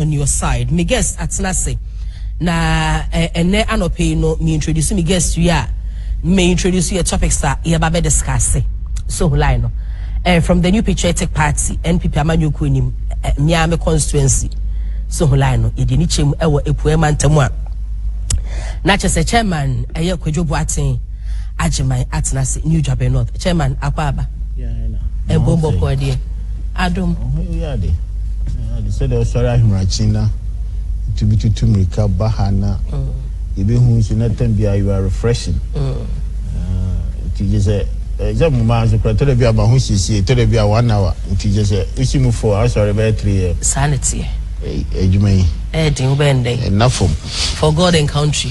on your side. Me guess at Nase. Na ene anope no me introduce me guest ya. Me introduce you a topic star ya babe discuss. So line no. From the new patriotic party NPP-CH nim Miami constituency. So line no yedi ni chem ewo epuema ntamu a. Na chese chairman eye KOJO BOATENG AGYEMANG at Nase New Japan North. Chairman akwaba. Yeah, I know. Bombo kwadi. Adom. Yeah, they said they were sorry Himrachina to be to Tumrika Bahana. You be who is not you are refreshing. It is a Jamma, the criteria about who she see, Telebia 1 hour. It is a issue for us or about 3 years. Sanity. Ejumay. Enough for God and country.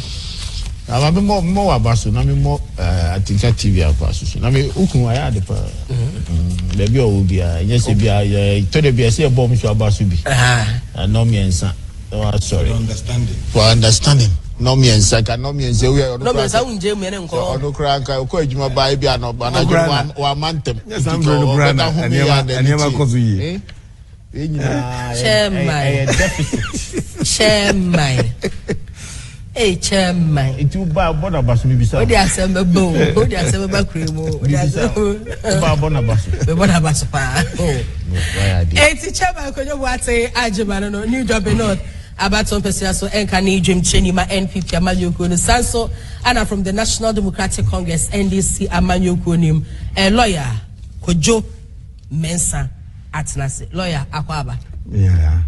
I be more about so. I mean more. I think that TV about I mean, who I had the bill will be yes, be a told be a say a bomb to about to be. No MENSAH. Oh, sorry. For understanding. No MENSAH. No MENSAH. We are no MENSAH. Jam and call no crank. I call you my baby and one month. Yes, I'm going to brand and never cause you. Share my deficit. Share my. Hey, chairman. It will buy a bonabas. Maybe so. They are some bow. They are some cream. They are some bonabas. The bonabas. Hey, chairman, KOJO BOATENG AGYEMANG no New Japan North. About some person so Enkani Dream Chenima NPP-CH Sanso and from the National Democratic Congress NDC-LAWYER lawyer KOJO MENSAH at Nase lawyer akwaba. Yeah,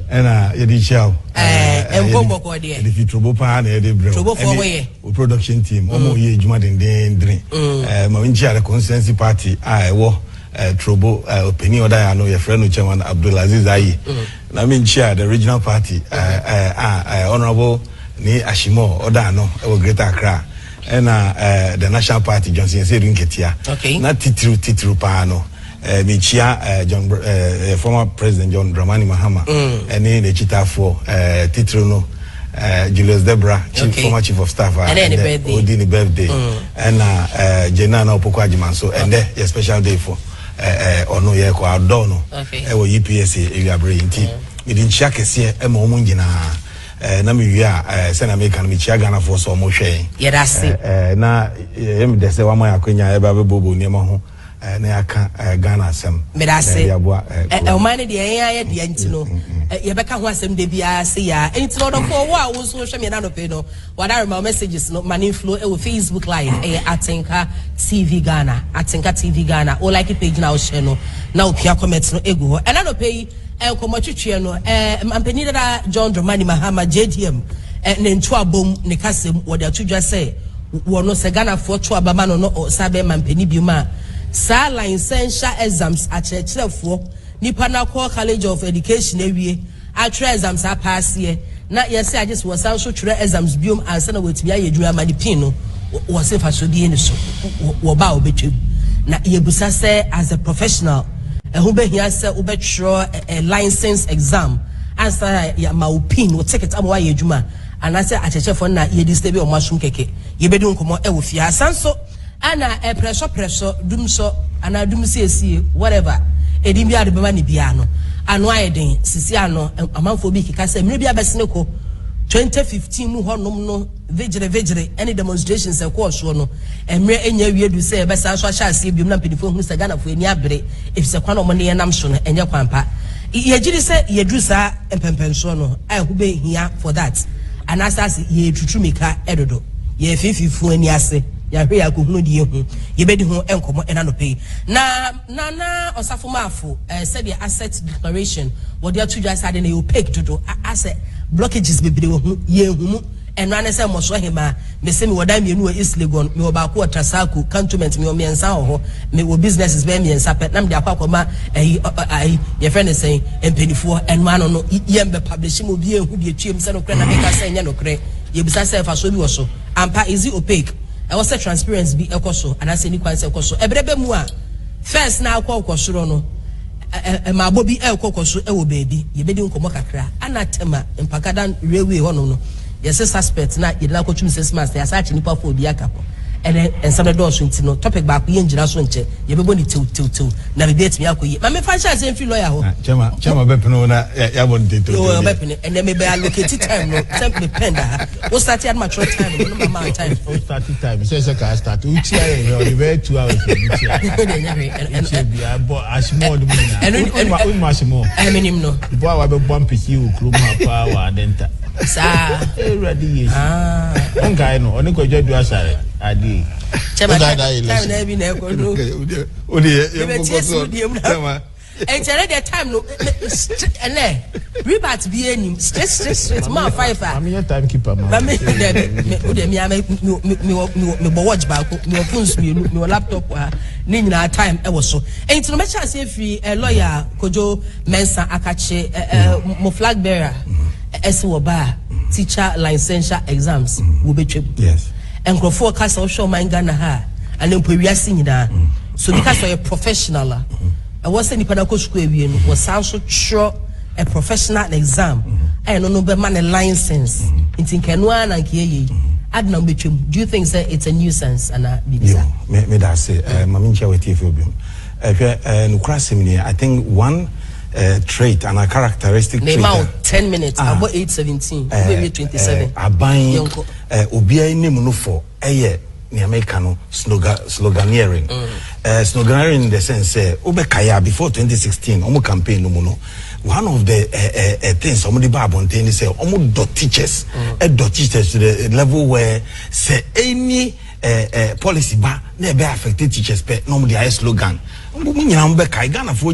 and Yedichao, and Bombo Cordia. If you trouble pan, trouble for production team, almost ye Jumadin drink. Mavincha, the consensus party, I war trouble opinion that I know your friend Chairman Abdulaziz Ayi. I mean, chair the regional party, Honorable Ni Ashimo, Odano, our Greater Accra, and the national party, Johnson said, okay, not Titru Pano. Michia John former President John Dramani Mahama and then the cheetah for Titruno Julius Debra former chief of staff and Odini birthday and Jenana Opokwajiman so and there a special day for ono ye ko adono ewo UPSA area brain team idin chake sie munjina na mi wia se na make na mi chia Ghana for so mo hwe yedase na em de se wa mo yakonya e ba be bobo niema ho na yaka Ghana asem medase o mane de ya de antino ye beka ho asem de bia se ya entino do for wa wo so hwe me na no pe no wada my messages no mani flow e wo Facebook live Atinka TV Ghana Atinka TV Ghana o like page na o share no na o pia comment no egu ho na no pe komotwetwe no ampani da John Dramani Mahama JDM ne ntu abom ne kasem wo de atudwa se wo no se Ghana for to abama no no sabe mampani bi ma sa LICENSURE exams achechefo nipa na call College of Education ewie atre exams a pass ye na yesi I just was so try exams biom ansa na wetimi ayedwuma mani pin no wo se fa so die ni so wo ba obetwem na yebusa se as a professional who be here say obetro a license exam answer ya ma opin wo ticket am wa yedwuma anase achechefo na ye disturb o masum keke ye bedu nkomo e wo fia sanso ana pressure dumso ana dumsi whatever edim bia de bema ni bia no ano ayeden sisi ano amanfo bi kika se mre bia besene ko 2015 mu honom no vigire any demonstrations e ko so no emre enya wiedu se e besa so ahya ase biom na pedifo hu se Ghana fo eni abere efise kwana mo ne nam so no enye kwampa ye giri se ye dru sa empempenso no ai hu be hia for that anasase ye tutumika edodo ye fififu ani ase ya hwe ya kohunu die hu ye bedi hu enkomo ena no pay na osafo mafo said the asset declaration what they atudwa sade na opaque dodo asset blockages bebre hu ye hu eno ane se moso hema me se me woda mienu East Legon me obako otrasaku cantonment me o MENSAH ho me wo businesses be MENSAH pet na me akwakoma ye friend say empenifo eno ano no yembe publish mo bi ehu bi etuem se no kre na make say nya no kre ye bisa se fa so bi wo so ampa is it opaque I was a transparency be ekoso and I say ni kwanse ekoso ebrebe mu a first na akwa okosoro no ma bobi ekokoso e wo baby ye bedi nkomo kakra anatema empakada railway hono no yes suspect na ye la kotum 6 months ya search nipa for obi akapo and some of those no topic back we engineer so nche ye bebo ni till na be bet me akoyi ma me fa sha say free lawyer ho chama be pino na ya bon till oh be pino and then me be allocate time no temp me penda we start at mature time no mama time we start time say ka start we tia you be 2 hours and be as more the money and we must more I mean no boy wa be bomb pisi o kro ma power denta sa ready on guy no oni ko jadu asare adi chema time na bi na ko no odi e so chema and tell the time no and rebate be any straight ma five am your timekeeper ma me watch back me phones me laptop ni nyina time e wo so enti no me chance free lawyer KOJO MENSAH akache mo flag bearer esi wo ba teacher licensure exams wo betwem yes and crofo cast of show man Ghana ha and then wiase nyina so because you are professional I was saying nipa na ko school ewie no was also sure a professional exam I no be man a license intin kenwa na kiye ad na betwem do you think say it's a nuisance and bibisa me that say mama ncha wetie fi obium no krasem ni I think one trait and a characteristic trait now 10 minutes about 8:17 maybe 27 aban obia nim no for eye the American sloganeering. Sloganeering in the sense, Obekaya before 2016, Omo campaign no mono. One of the things somebody babontain say Omo dot teachers, dot teachers to the level where say any policy ba never affected teachers but normally a slogan. Ghana for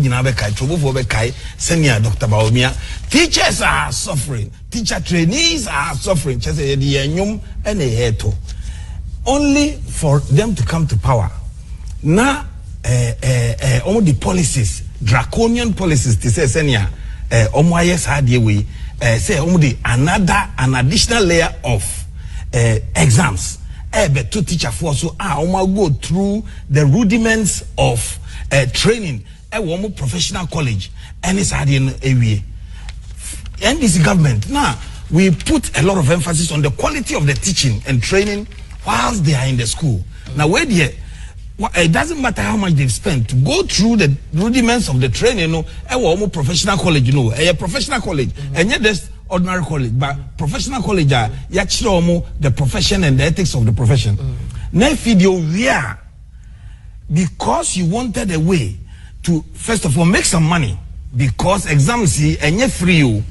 senior Dr. Baumia. Teachers are suffering, teacher trainees are suffering. Just and only for them to come to power. Now, all the policies, draconian policies, they say, senior, yes, we say, an additional layer of exams. But to teacher for so, go through the rudiments of training. Professional college, and it's NDC government. Now, we put a lot of emphasis on the quality of the teaching and training whilst they are in the school. Now, where it doesn't matter how much they've spent to go through the rudiments of the training, professional college, a professional college, and yet there's ordinary college, but professional college, the profession and the ethics of the profession. Now, video, yeah, because you wanted a way to, first of all, make some money. Because exams and you free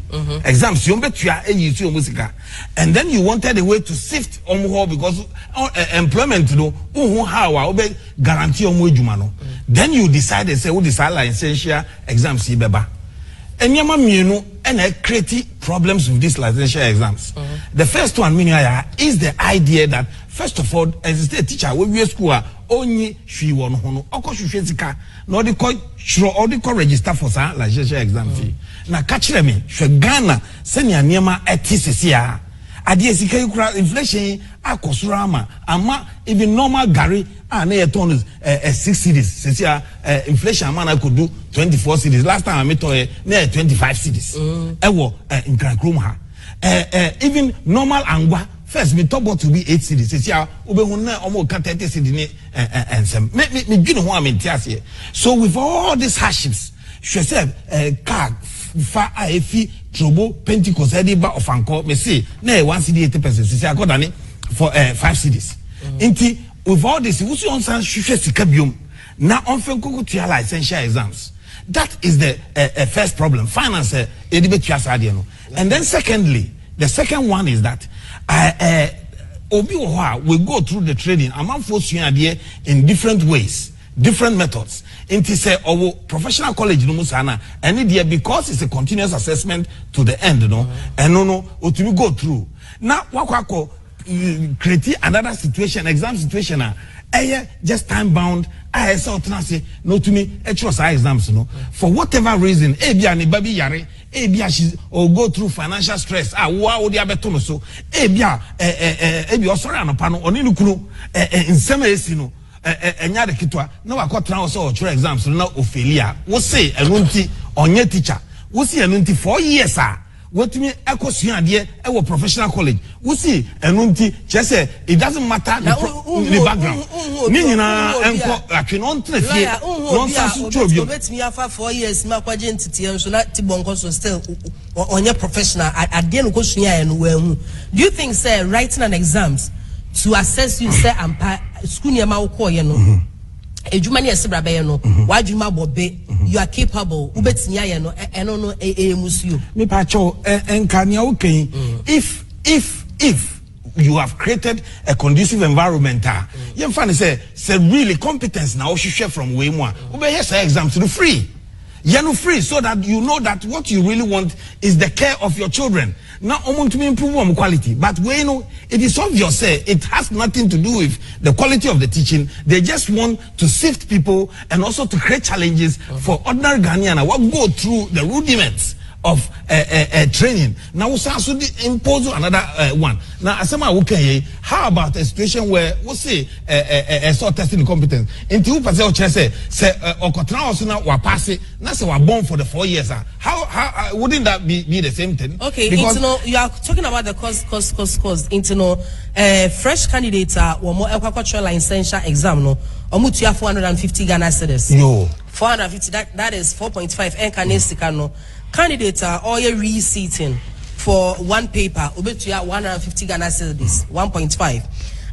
exams you bet you are music and then you wanted a way to sift because employment how guarantee then you decided say what is licensure exams beba and and create problems with these licensure exams. The first one is the idea that first of all as a teacher we school only she won hono okoshushezika no the call register for sa licensure exam fee na catch them she Ghana senior niema etisia ade sika yukura inflation akosurama ama even normal gari na yeton 6 cities sesia inflation amana could do 24 cities last time I met na 25 cities ewo in Krankrom ha even normal angwa first we talk about to be 8 cities sesia obehunna omo ka 30 cities and some me dwene ho amentiase so with all these hardships she said car fa afi trobo pentecost ediba of anko me say na 1 city 80% sesia according for 5 cities inti with all this we see on san hwehwe sika biom na onfen kokotua licensure exams. That is the first problem. Finance and then secondly, the second one is that we go through the training among folks in different ways, different methods. Into say our professional college and because it's a continuous assessment to the end, and to go through. Now create another situation, exam situation just time bound. I saw no to me exams for whatever reason baby yare or go through financial stress wow the abetono so sorry anopano oninu kunu in some no enya de kitwa na wakotra also or exams no ophelia wo say enunti onye teacher wo say enunti 4 years what me echo siade e professional college we see enunti just say it doesn't matter the background ni nyina enko atwe no ntrafie no nsaso twobio bet me afa 4 years ma kwaje entity enso na tibonko so still onye professional ade no kosua ya no wahu. Do you think say writing an exams to assess you say ampa school near ma ukoye no ejuma ne esebra be no wadwuma bobe you are capable ubetinya ye no eno no emusu me pa cho enkania okay if you have created a conducive environment you find say really competence now share from we mu ube here say exams to free free so that you know that what you really want is the care of your children. Now, to improve quality, but we know it is obvious. It has nothing to do with the quality of the teaching. They just want to sift people and also to create challenges for ordinary Ghanaians who go through the rudiments of training. Now, we also impose another one. Now, how about a situation where we say sort testing competence? Into who say we're born for the 4 years. How wouldn't that be the same thing? Okay, because you are talking about the course. Fresh candidates or more agricultural licensure exam no. Omutu ya 450 Ghana cedis. Yo. 450 that is 4.5 enkanesika no. Candidates are all reseating for one paper, Ubetuya 150 Ghana cedis, 1.5.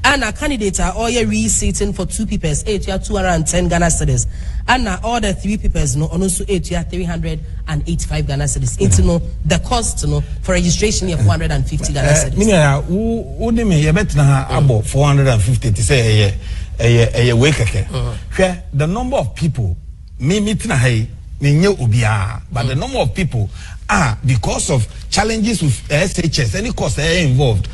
And a candidate are all reseating for 2 papers, 210 Ghana cedis. And all the 3 papers no also 385 Ghana cedis. It's no the cost no for registration of 450 Ghana cedis. Minya who me yebetna abo 450 to say a wake. The number of people me meeting hey. But the number of people are because of challenges with SHS, any cost involved.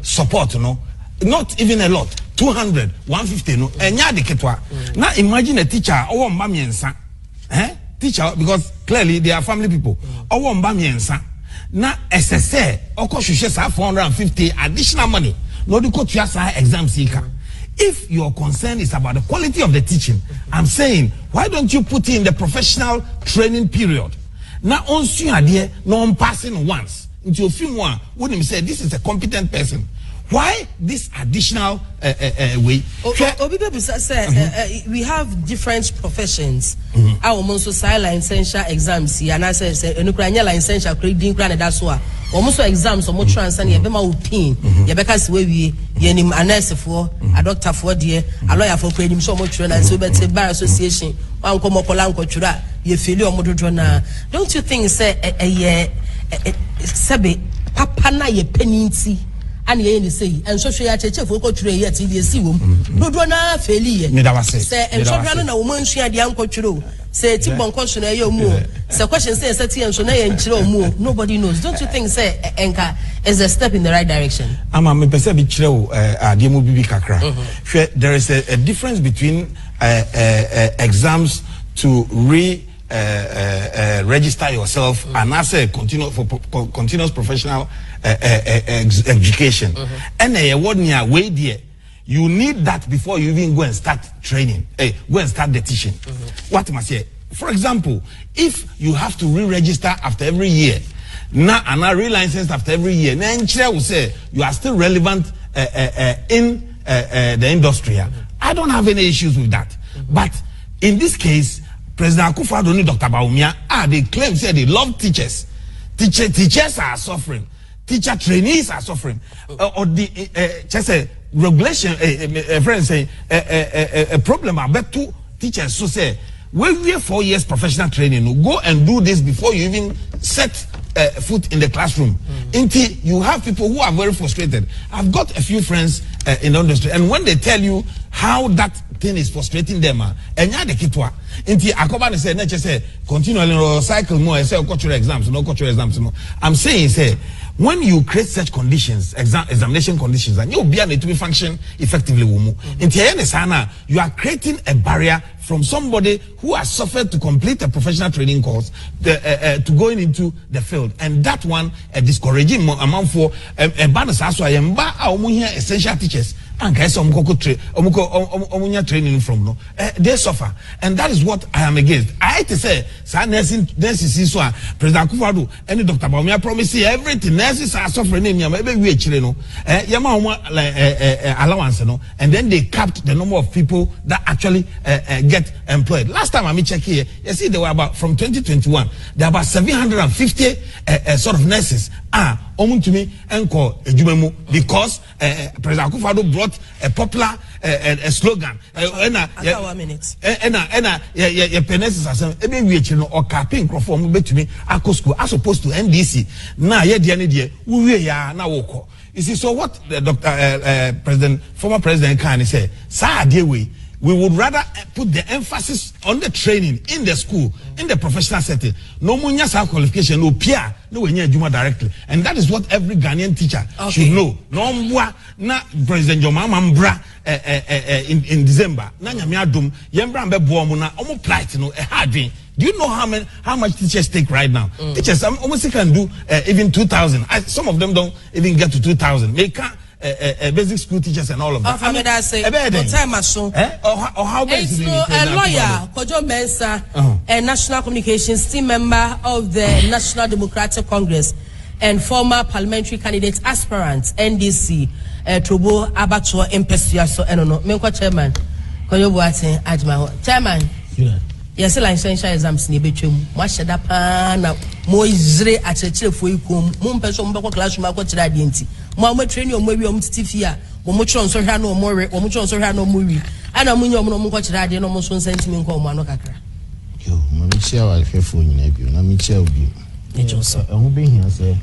Support, no, not even a lot. 200, 150, no. Now imagine a teacher or teacher because clearly they are family people. Now SSA, of course, you should have 450 additional money. No, the coach just exam seeker. If your concern is about the quality of the teaching, I'm saying, why don't you put in the professional training period? Now, on idea, no passing once into a few more, wouldn't say this is a competent person. Why this additional way? We have different professions. Our most licensure exams here, and I say, licensure grading grant. That's why almost exams or more transfer. You be my opinion. You because we nim a nurse for a doctor for dear, a lawyer for creating so much and so better bar association. One come up Polanco chura. You feel your model. Don't you think say Sabe Papa na ye penity? And ye say, and so she church for culture yet in the sea womb. No, do not fail ye. Say, and so run a woman she had the uncle Churo. Say, Tibon question your more. So question says that and so and Chiro more. Nobody knows. Don't you think, say, Enka is a step in the right direction? I'm a perceived Chiro, Demo Bibi Kakra. There is a difference between exams to register yourself and as a continuous professional education. And way there, you need that before you even go and start training. Go and start the teaching. What must I say? For example, if you have to re-register after every year, now and now re-licensed after every year, then will say you are still relevant in the industry. I don't have any issues with that. But in this case, President Akufo-Addo and Dr. Bawumia, they claim say they love teachers. Teachers are suffering. Teacher trainees are suffering. Or the just a regulation, a friend saying a problem about 2 teachers. So say when we have 4 years professional training, go and do this before you even set foot in the classroom. Until you have people who are very frustrated. I've got a few friends in the industry, and when they tell you how that thing is frustrating them, and ya de kitwa. Until Akoba say, "Nature say continually cycle more. Say cultural exams, no cultural exams, no." I'm saying, say when you create such conditions, examination conditions, and you'll be able to function effectively, you are creating a barrier from somebody who has suffered to complete a professional training course to going into the field, and that one a discouraging amount for a bonus. Also, I am essential teachers. and guys omunya training from no they suffer, and that is what I am against. I hate to say nurses so President Akufo-Addo and Dr. Bawumia promise everything. Nurses are suffering in maybe we chile no allowance no, and then they capped the number of people that actually get employed. Last time I check here, you see there were about, from 2021 there are about 750 sort of nurses to me enko ejumemu, because President Akufo-Addo brought a popular slogan nurses as ebe we chile no or capping from betumi akọ school as opposed to NDC na ye de ne de we ya na woko. You see, so what the former president can say, we would rather put the emphasis on the training in the school, in the professional setting. No munya sa qualification, no peer, no when you directly, and that is what every Ghanaian teacher should know. No mwa na President Joma Mambra in December. Na nyamiadum yembra mbe boamu na omo plight no hard. Do you know how much teachers take right now? Teachers almost can do even 2,000. Some of them don't even get to 2,000. They can't basic school teachers and all of that. Or how bad is it? A lawyer, KOJO MENSAH, a national communications team member of the National Democratic Congress and former parliamentary candidate aspirant NDC Trobo Abacho Impesiaso Enono. Menko chairman, KOJO BOATENG AGYEMANG. Chairman. Yes, licensure exams ni betwem. Mo sheda pa na mo izre achechire fo ikom. Mo mpeso mo bekọ classroom akọ de enti. Mo training mo wi o mtitifia. Mo tro nso hwa na mo re, mo tro nso hwa na mo wi. Ana mo nyom no mo kọ chira de no mo so sentiment ko mo ano kakra. Yo, mo mi chia wa fefo nyina bi. Na mi chia obi. E joso. Ehun be hia se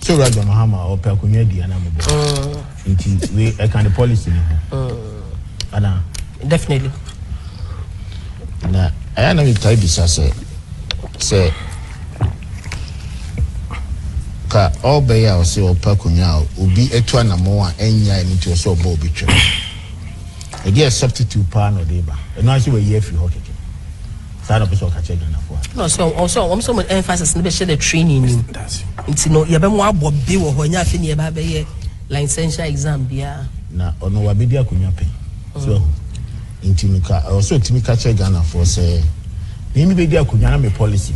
so Raja Mahama o pe akonwa di ana mo bo. Nti we e kan the policy ni ho. Ana definitely. Na aya na mi tai bisa say ka obeya o se opa kunya obi etu anamo a enya ni to so obo obi twa e dey substitute pa no dey ba e no ase we ye free hockey sa na person ka che gana fo no so also I'm so emphasis na be share the training ni nti no ye be mo abo bi wo ho nya afi ni e ba be ye licensure exam bia na ono wa be di akunya pe so intimika also timika che Ghana for say me be dia kunya na me policy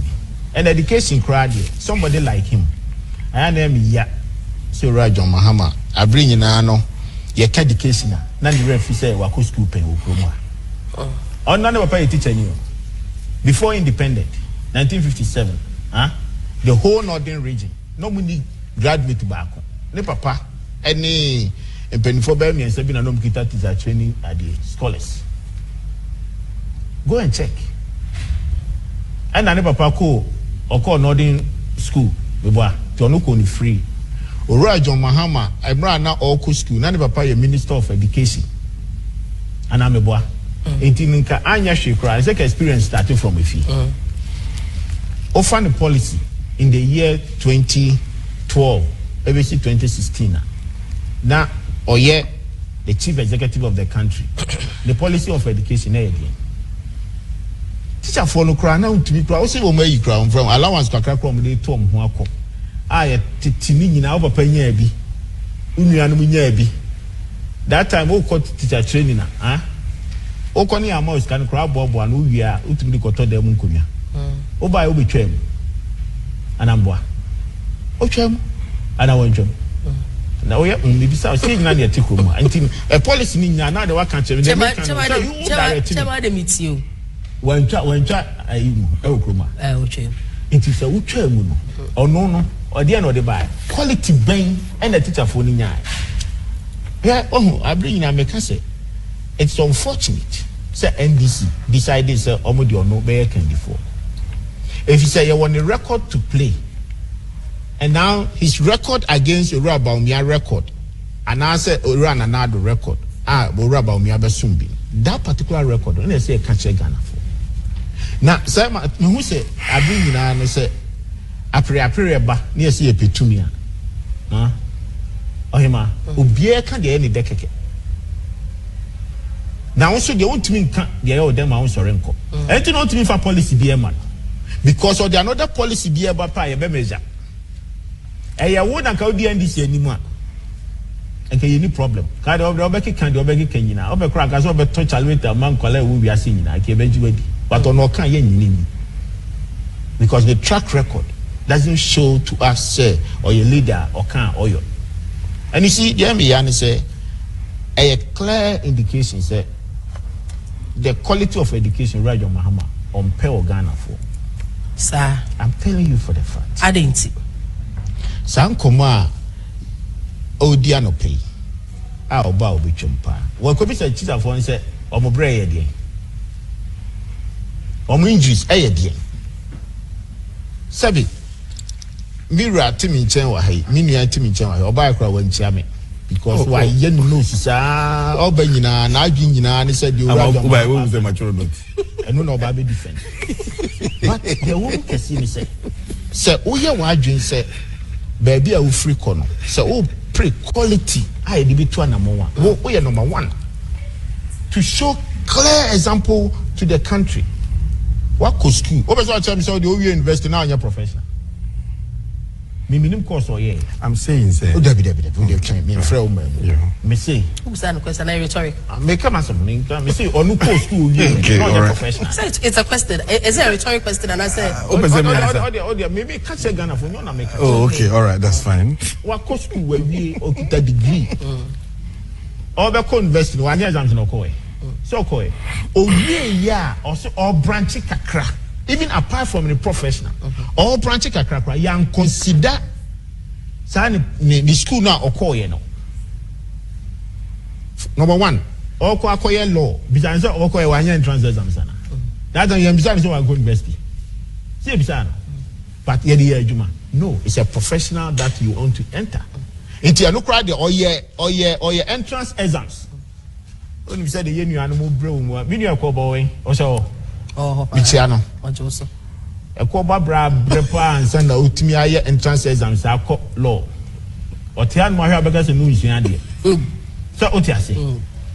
and education crowd somebody like him I name ya so Raja Mahama abri nyina no ye ka education na the ref say wa ko school pen wo promo on na papa teacher ni before independent 1957 the whole northern region no money graduate back ne papa any empenifo be me say bi na no mkita teacher training at the scholars. Go and check. And I papa ko oko northern school beboa to no ko ni free. Raja Mahama I bra na oko school na papa ye minister of education. And I'm beboa. Enti nka anya hwekra say experience starting from a fee. Offer the policy in the year 2012 ever 2016 na oye the chief executive of the country the policy of education again. Teacher for no cry now to be proud. Say, where you crown from allowance to crack from the Tom Huako. I titini in our papa bi. Unianubi. That time, all caught teacher training. Okoni Amos can crab bob one who we are ultimately got to the Munkunya. Oh, by Obi Chem. And Amboa. Oh, Chem. And I went Chem. Now we are only beside saying none yet. A policy in another one country. You meet you. When I it is a uchemuno or no or the end of the buy quality bang and a teacher for Ninya. Yeah, I bring in a mecase. It's unfortunate. Say NDC decided say Omodi or no bear can before. If you say you want a record to play, and now his record against Ura Bawumia record, and I say run another record. Ura Bawumia Besumbi. That particular record, when they say catch a Ghana. Na say who say abi nyina no say apre ba na yesi epetumia ohima obie ka de ni dekeke na won so de wontimi nka de ye odem ma won sore nko enti no wontimi fa policy bi e man because of the another policy bi e ba pa ye be measure e ye wo na ka odi NDC animu a okay, any problem. Kind of obeki kind of obeki kenyina. Obe crack as obe touch always man kwale we be asing na ke beji wedi. But ono kan ye nyini. Because the track record doesn't show to us say or your leader or can or your. And you see, Jeremy Yanni say a clear indication say the quality of education right on Mahama on Pell Ghana for. Sir, I'm telling you for the fact. I didn't see. San Koma Odiano pay. I'll bow with Chumpa. Well, could be said, Chisa for say, or my bray again. Or my injuries, again. Sabi, Mira Timmy Chenwa, Minia Timmy Chenwa, or buy a crowd when Chame. Because why you know, sir, or Benina, and I didn't, and he said, you are the mature. And no baby defense. But the woman can see me say, Sir, oh, yeah, why drink say, baby, I will free corner. So, oh, pre quality, I did be to number one. Oh, we are number one. To show clear example to the country. What could school? What was I telling you? The you invest now in your profession. Minimum course or yeah. I'm saying, sir. Oh, David, me friend, me say. Who's that question? Rhetoric. Make come as something. Me say, or no course school, okay, not your professional. It's a question. Is it a rhetoric question? And I said, maybe catch a Ghana for no make. Oh, okay, all right, that's fine. What course school will be or get a degree? Or the co-invest in 1 year exams no koi. So koi. Oh yeah, also all branching kakra. Even apart from the professional, all branching kakra, young consider sign the school now or koi no. Number one, all koi law. Besides all koi 1 year entrance exams. That's why you besides so I go university. See besides, but yeah, Juma. No, it's a professional that you want to enter. Into you no crowd the or your entrance exams. When you say the new animal bro, we knew a cowboy or so. Oh, Michiano. Ojoso. A cowboy brepa and send out to me entrance exams. I call law. Or Tian Maria because a new is so what you say?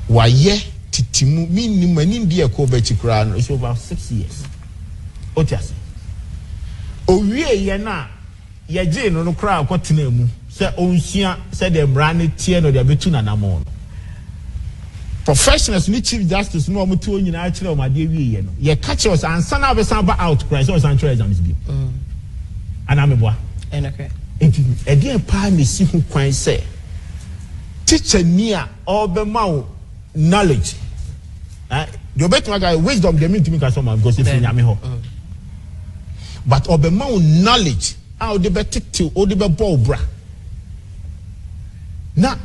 Why, yeah, Titimu, meaning when India Kobe crown is over 6 years. What you say? Oh, yeah, na, ya Jane no crowd, what to name. Say, Onsia said them ran it, Tiano, they be tuna namon. Professionals need Chief Justice no more to you actually my dear you know. You catch us and son of a samba out cry so and exams be. And I'm a boy. And okay. A dear pa me see who quite say. Teacher near all the mouth knowledge. You bet my guy wisdom they mean to me because someone goes if you ho. But all the mouth knowledge how the better to all the ball bra. Now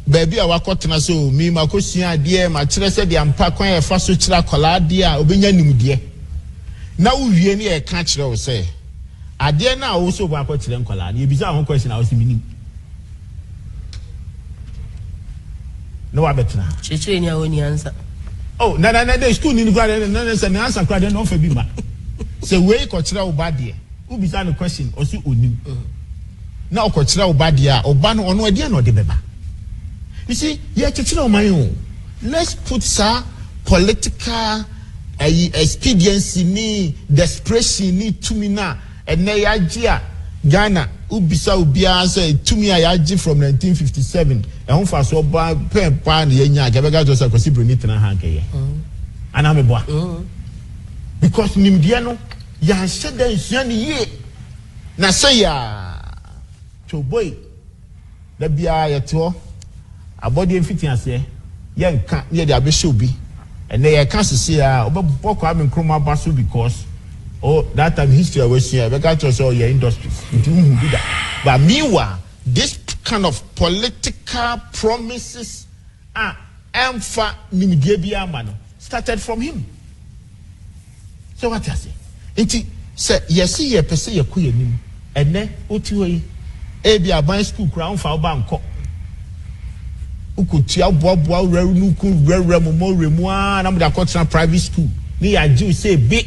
baby, I walk out na so me ma kosia de ma kire se de ampa kwan e fa so kira kola de a obenya nim de na wo wie ne e ka kire wo se ade na wo so ba ko kire nkola de bisa ho question na wo se minim no wa betra chichi ni awoni answer oh na the school ni kwa na se na answer kwa de no fa bi ma se we ko kire wo ba de wo bisa no question o si onim na o ko kire wo ba de a oba no ono ade na o de beba. You see, let's put some political expediency ni desperation ni tumina and na Ghana ubisa ubia say tumi ayaji from 1957 and for so pen pan yenya gabega to say kwesi broni tena hanke ana meboa because nimdia no ya sheda nsia ni ye na say ya to boy da bia yeto abodi enfiti ase ye nka ye de abehye obi and they can see obeboko am nkroma baso because oh that time history was here we got to say your industries but meanwhile this kind of political promises emfa nimdie bia mano started from him. So what I say enti say yes ye pese ye koyanim ene otiwe e bia ban school kra mfa oba nko ukutia boa reru nuku reru mo remu na mo da cultural private school ni ya do say big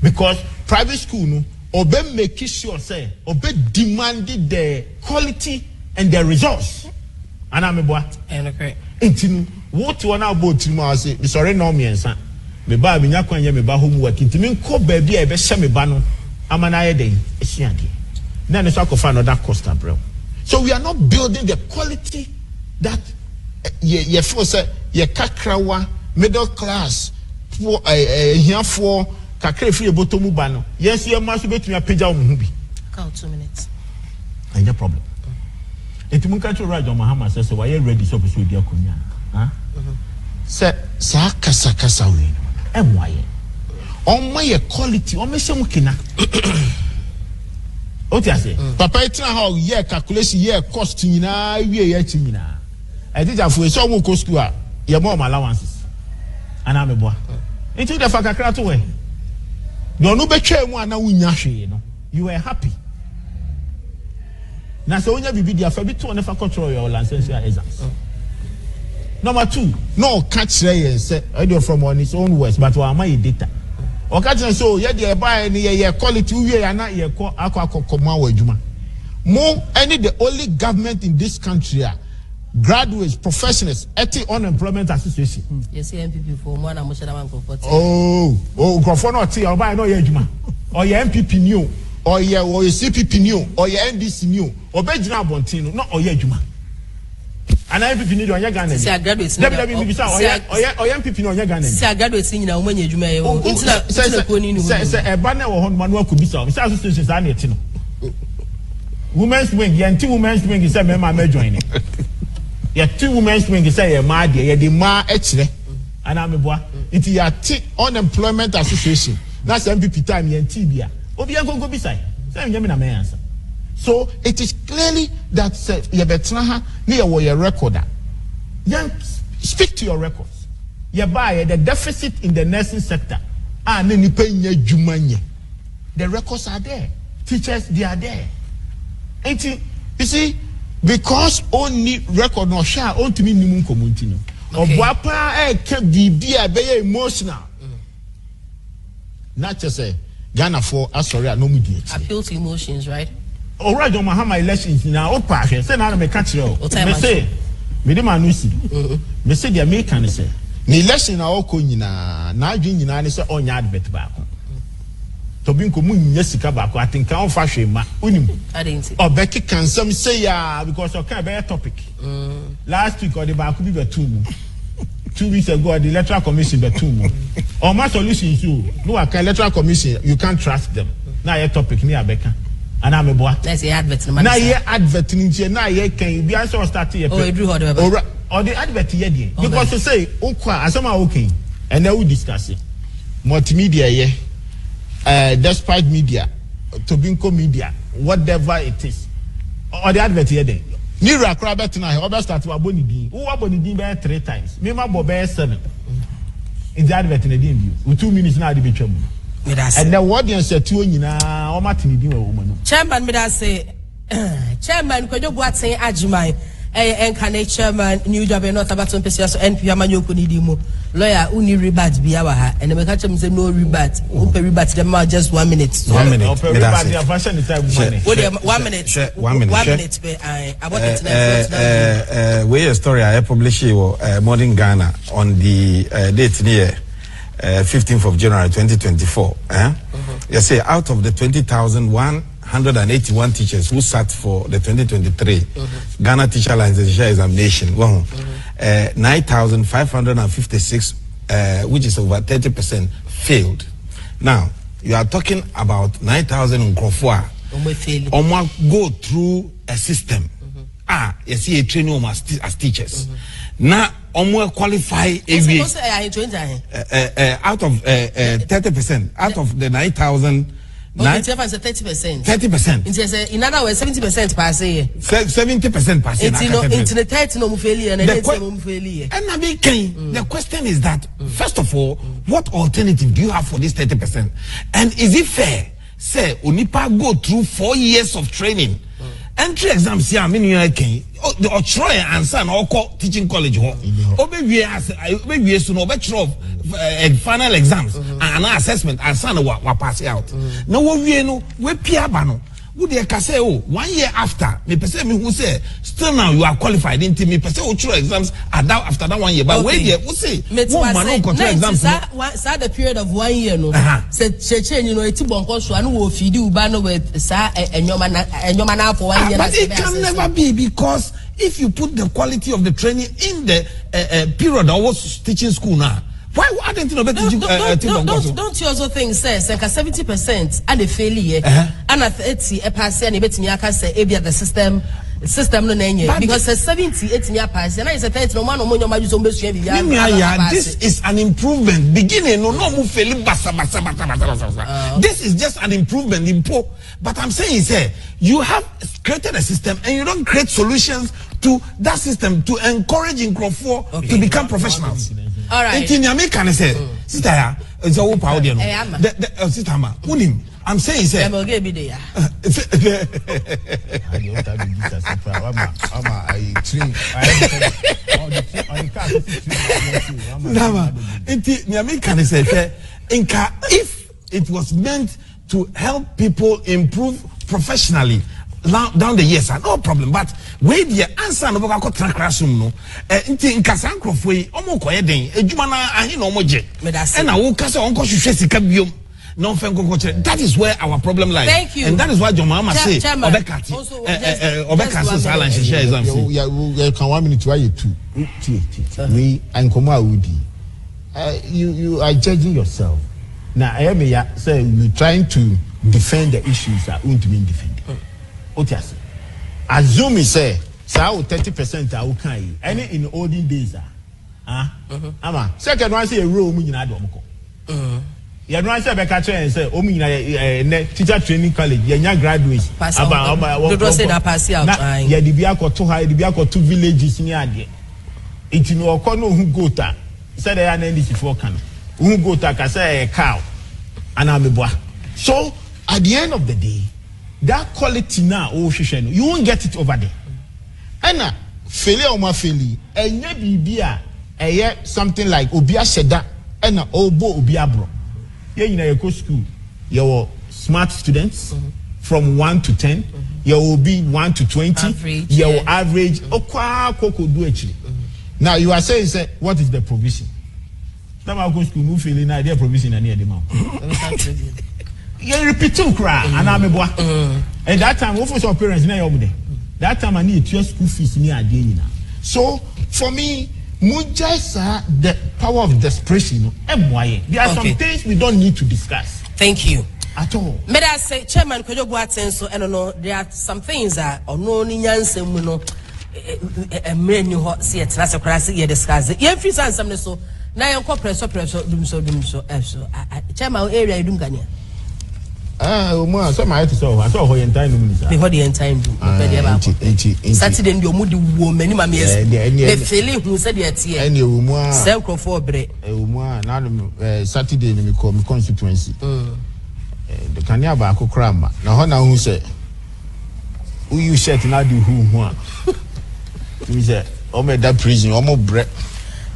because private school no obe make sure say obe demanded the quality and the results and I'm boa and okay intinu what one about tinu say me sorry no me ensa me ba me nyakwan ye me ba homework intimi nko ba bia e be hye me ba no amana ye den ehia de na ne so akofa another cost abrew. So we are not building the quality that ye feel say ye kakrawa middle class for here for kakra free botomu ba no yes ye ma so betumi apagya wo hu bi count 2 minutes no problem enti mun ka cho Raja Mahama say why you ready so so dia konya ha say sa kasa we emwaye on my quality on me se mukina o ti ase papa itina how year calculation year cost nyina wie ya chi nyina e teacher for so mo ko school a ye mo allowances ana me boa enti de fa kakra to we no no betwa mu ana wunya hwe no you were happy na so onya bibi dia fa bi to ne fa control your licensure exams. Number 2, no catch there say from on his own words but wa my data o catch so ye dey buy ni ye quality we ya na ye ko akoma wa adwuma mo any the only government in this country graduates professionals unemployment association yes NPP for mo na mo sheda man comfort grofo no ti o buy no ye adwuma or ye NPP new or ye CPP new or ye NDC new or be gina abontin no or ye adwuma and NPP need on your Ghana. See, I graduate. Or NPP no on your Ghana. See, I graduate in a woman, you may. Say a banner or one manual could be so. It's associations are net. Women's wing, and 2 women's wing is a member may join. Yeah, 2 women's wing is a my dear, the ma actually. And I'm a boy. It's your unemployment association. That's MPP time and Tibia. Obiango go beside. Say, Yamina may answer. So it is clearly that you better near your recorder. Then speak to your records. You buy the deficit in the nursing sector. And then you pay your jumanye. The records are there. Teachers, they are there. And you see, because only record no share on to me nimun community no. Or wapa can be emotional. Not just say Ghana for sorry, no media. Appeal to emotions, right? Alright, on Mahama elections now, oh, passion. Say now, me catch you. Me say, me dem anusi. Me say the American say. Ni election na oko nyina, na adwin nyina ne say onya advert ba ko. To bi nko mu nya sika ba ko, atinka on fa hwe ma. Unim. Adenti. Obeki kansam say ya because o can be topic. Last week or the ba ko bi be 2 weeks ago the electoral commission be 2. Or my solution is you. No aka electoral commission, you can't trust them. Na your topic ni abeka. And I'm a boy. Let's say advert. Now ye advert in now ye can be answer start here. Oh, Drew or the advert here because to say as some are okay and then we discuss it. Multimedia despite media, Tobinco media, whatever it is, or the advert here then. Nira crab tonight, or start to aboni din. Who aboni din by 3 times? Me ma bobe 7. In the advert in the view. With 2 minutes now the be trouble. And the audience are 2 nyina o matini din wo mo. Chairman me da say Chairman KOJO BOATENG AGYEMANG encarnate chairman new job not about to person so NPP amanyo ko nidi mu lawyer uni rebate bia wa ha and me catch him say no rebate who pay rebate them just 1 minute 1 minute rebate the fashion the time money 1 minute 1 minute be about it we a story I publish Modern Ghana on the date near 15th of January 2024 you say out of the 20,181 teachers who sat for the 2023 Ghana teacher licensure examination 9,556 which is over 30% failed. Now you are talking about 9,000 in Krofua go through a system you see a training as teachers now qualify out of 30% out of the 9,000 30%. 30%. In other words, 70% pass. 70% pass. It's the 30 no failure and the question is that first of all, what alternative do you have for this 30%? And is it fair? Say, Unipa go through 4 years of training. Entry exams here, meaning or try and son or teaching college. Obey as no better of final exams and assessment and son wa pass out. No, we know we piabano. Would they say 1 year after me person me who say still now you are qualified into me person who through exams after that 1 year. But wait there, who say exams the period of 1 year no. Said you know it's bonko so anu wo feed you ba no with sa enyoma na for 1 year. But it can never be because if you put the quality of the training in the period I was teaching school now, why didn't you know better teaching? Don't you also think, sir, 70% and the failure, and at 80 a pass and a bit me, I can say, the system no name because 70 year pass and I said, no man, this is an improvement. Beginning, no move failing, this is just an improvement. But I'm saying, sir, you have created a system and you don't create solutions to that system to encourage Nkrofo to become professionals. All right. Can I say, sister, it's all power. Sister, I'm saying, sir. I'm going to be there. If it was meant to help people improve professionally down the years, no problem. But where the answer no go track classroom no nti nkasa nkrofo yi omo koye den adwuma na ahe na omo je na wo kasa onko hwehwe sika biom no fen kokko chere. That is where our problem lies. Thank you. And that is why John Mama say obekati obekasi sala share exam say you can 1 minute why you two we ankomo awudi you are judging yourself now. I am here say you trying to defend the issues that won't be defended. Assume say 30% I will can any in the olden days ama second one say a row mu nyina do omko you don't say beka train say o mu nyina teacher training college yenya graduates about say that pass out ya di bia ko to high di bia ko to villages ni ade it no ko no hu gota say they are NDC-4 kan hu gota ka say a cow ana meboa. So at the end of the day, that quality now, you won't get it over there. And failure or my failure, and maybe something like Obia Sheda and Obo Obia Bro. Yeah, in a school, your smart students from 1 to 10, you will be 1 to 20, your average. Now you are saying, what is the provision? Now I go school, no failing, idea provision, and near the mouth. You repeat and that time, what was your parents? That time I need your school fees near again. So for me, the power of desperation. There are some things we don't need to discuss. Thank you. At all. May I say, Chairman KOJO BOATENG, so I don't know, there are some things that are no nyanse muno a many hot seats, that's a class here discuss it. Yeah, if you say something so now you're pressure, doom so. Chairman area, you don't get so my I saw her in time. Before the end time, Saturday, your moody woman, mammy, the feeling who said yet here, and you more self for bread. Saturday, in the constituency. The Kanya Bako Kramba. Now, who said, who you said, now do who want? We said, oh, made that prison, almost bread.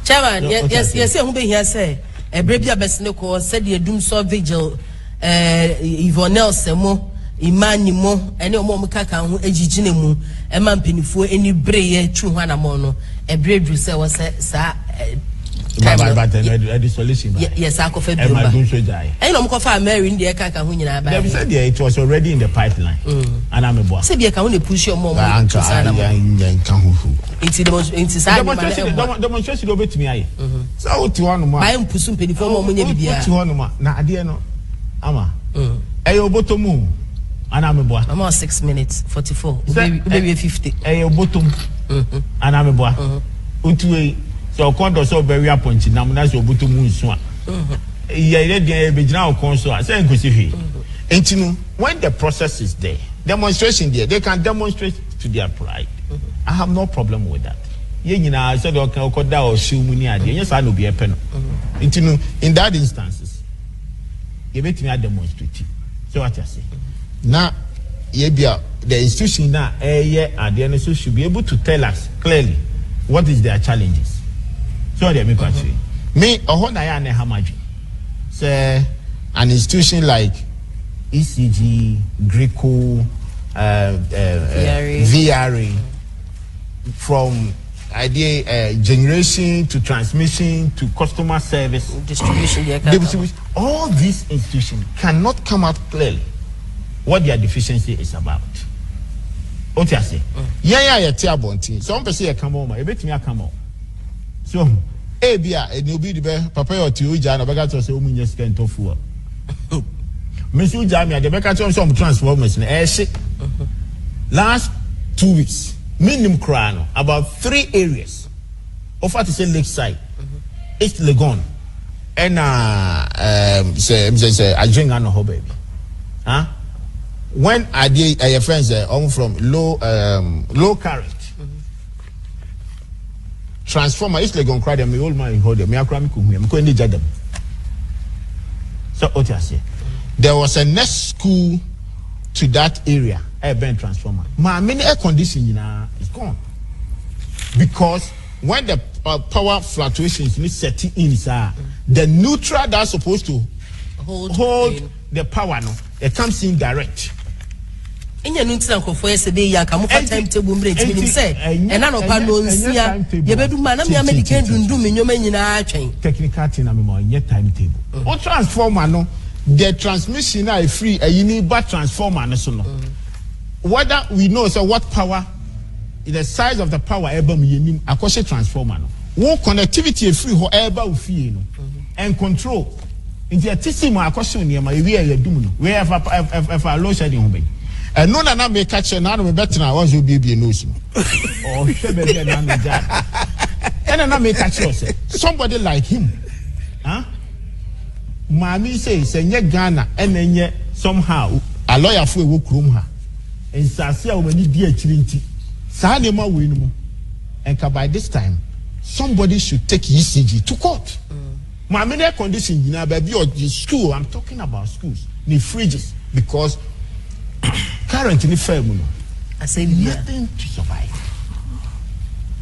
Chairman, yes, who be here say, a baby Besnoko said the doom so vigil. Ivonel Semo, Imanimo, any more Kaka, Ejinemu, a man pennyful, any bray, true Hanamono, a brave you say was sir. Yes, I could die. I don't confirm marrying the Kaka Hunina. They said it was already in the pipeline. And I'm a boy. Say, you can only push your mom. It's demonstration over to me. So, to one, I am pursuing penny for more money. Now, I dare not. Ama. Ayo botomu. Anameboa. I'm on 6 minutes 44. Maybe 50. Ayo botom. Anameboa. Utuwe. So kondo so very appointed. Namunas yo botomu nso. Ye dey be gina okonso. Say nkosifi. Entinu when the process is there, demonstration there, they can demonstrate to their pride. I have no problem with that. Ye nyina so dey okoda o shimu ni ade. Yes I no be epe no. Entinu in that instances you make me demonstrate. So what you say? Now, the institution now, the should be able to tell us clearly what is their challenges. So they make us say. Me, say an institution like ECG, Greco, VRA, from idea generation to transmission to customer service distribution, all these institutions cannot come out clearly what their deficiency is about. Otiase. Yaya ye tia bonti. So on pese ye come on, e betimi aka mo. So e bia e no bi de papa yo ti uja na bega to say omunye sika ntofu. Mesi uja me de beka to some transformers na e hye. Last 2 weeks, minimum crano about 3 areas. Offer to say Lakeside, East Legon, and say AGYEMANG no baby. Huh? When I did your friends from low current. Transformer East Legon cried me old man hold them. Me akra me kuhu. Me ko ndi jadam. So what you say? There was a next school to that area. Urban transformer. My many air conditioning is gone because when the power fluctuations need setting in, the neutral that's supposed to hold the power, no, it comes in direct. In your neutral for yesterday, you come for timetable breaks. Meaning say, and none of our knows here. You better do man. I'm American. Do me your men in our chain. Technical thing. I'm on your timetable. What transformer? No, the transmission is free. You need but transformer. No. Whether we know so what power, the size of the power ever me a question transformer no. What connectivity is free however we feel no, and control. In the tissimo a question near my we are doing. We have a low shedding home. And no na make catch na no better na once you be news. Oh, shebe na no job. And na make catch us. Somebody like him. Huh? Mami say Ghana and then somehow a lawyer for wo krum ha. And Sasia when you be a chirinti, Sanema win. And by this time, somebody should take ECG to court. My many condition, you know, baby, or the school, I'm talking about schools, need fridges, because currently, fair, I say nothing to survive.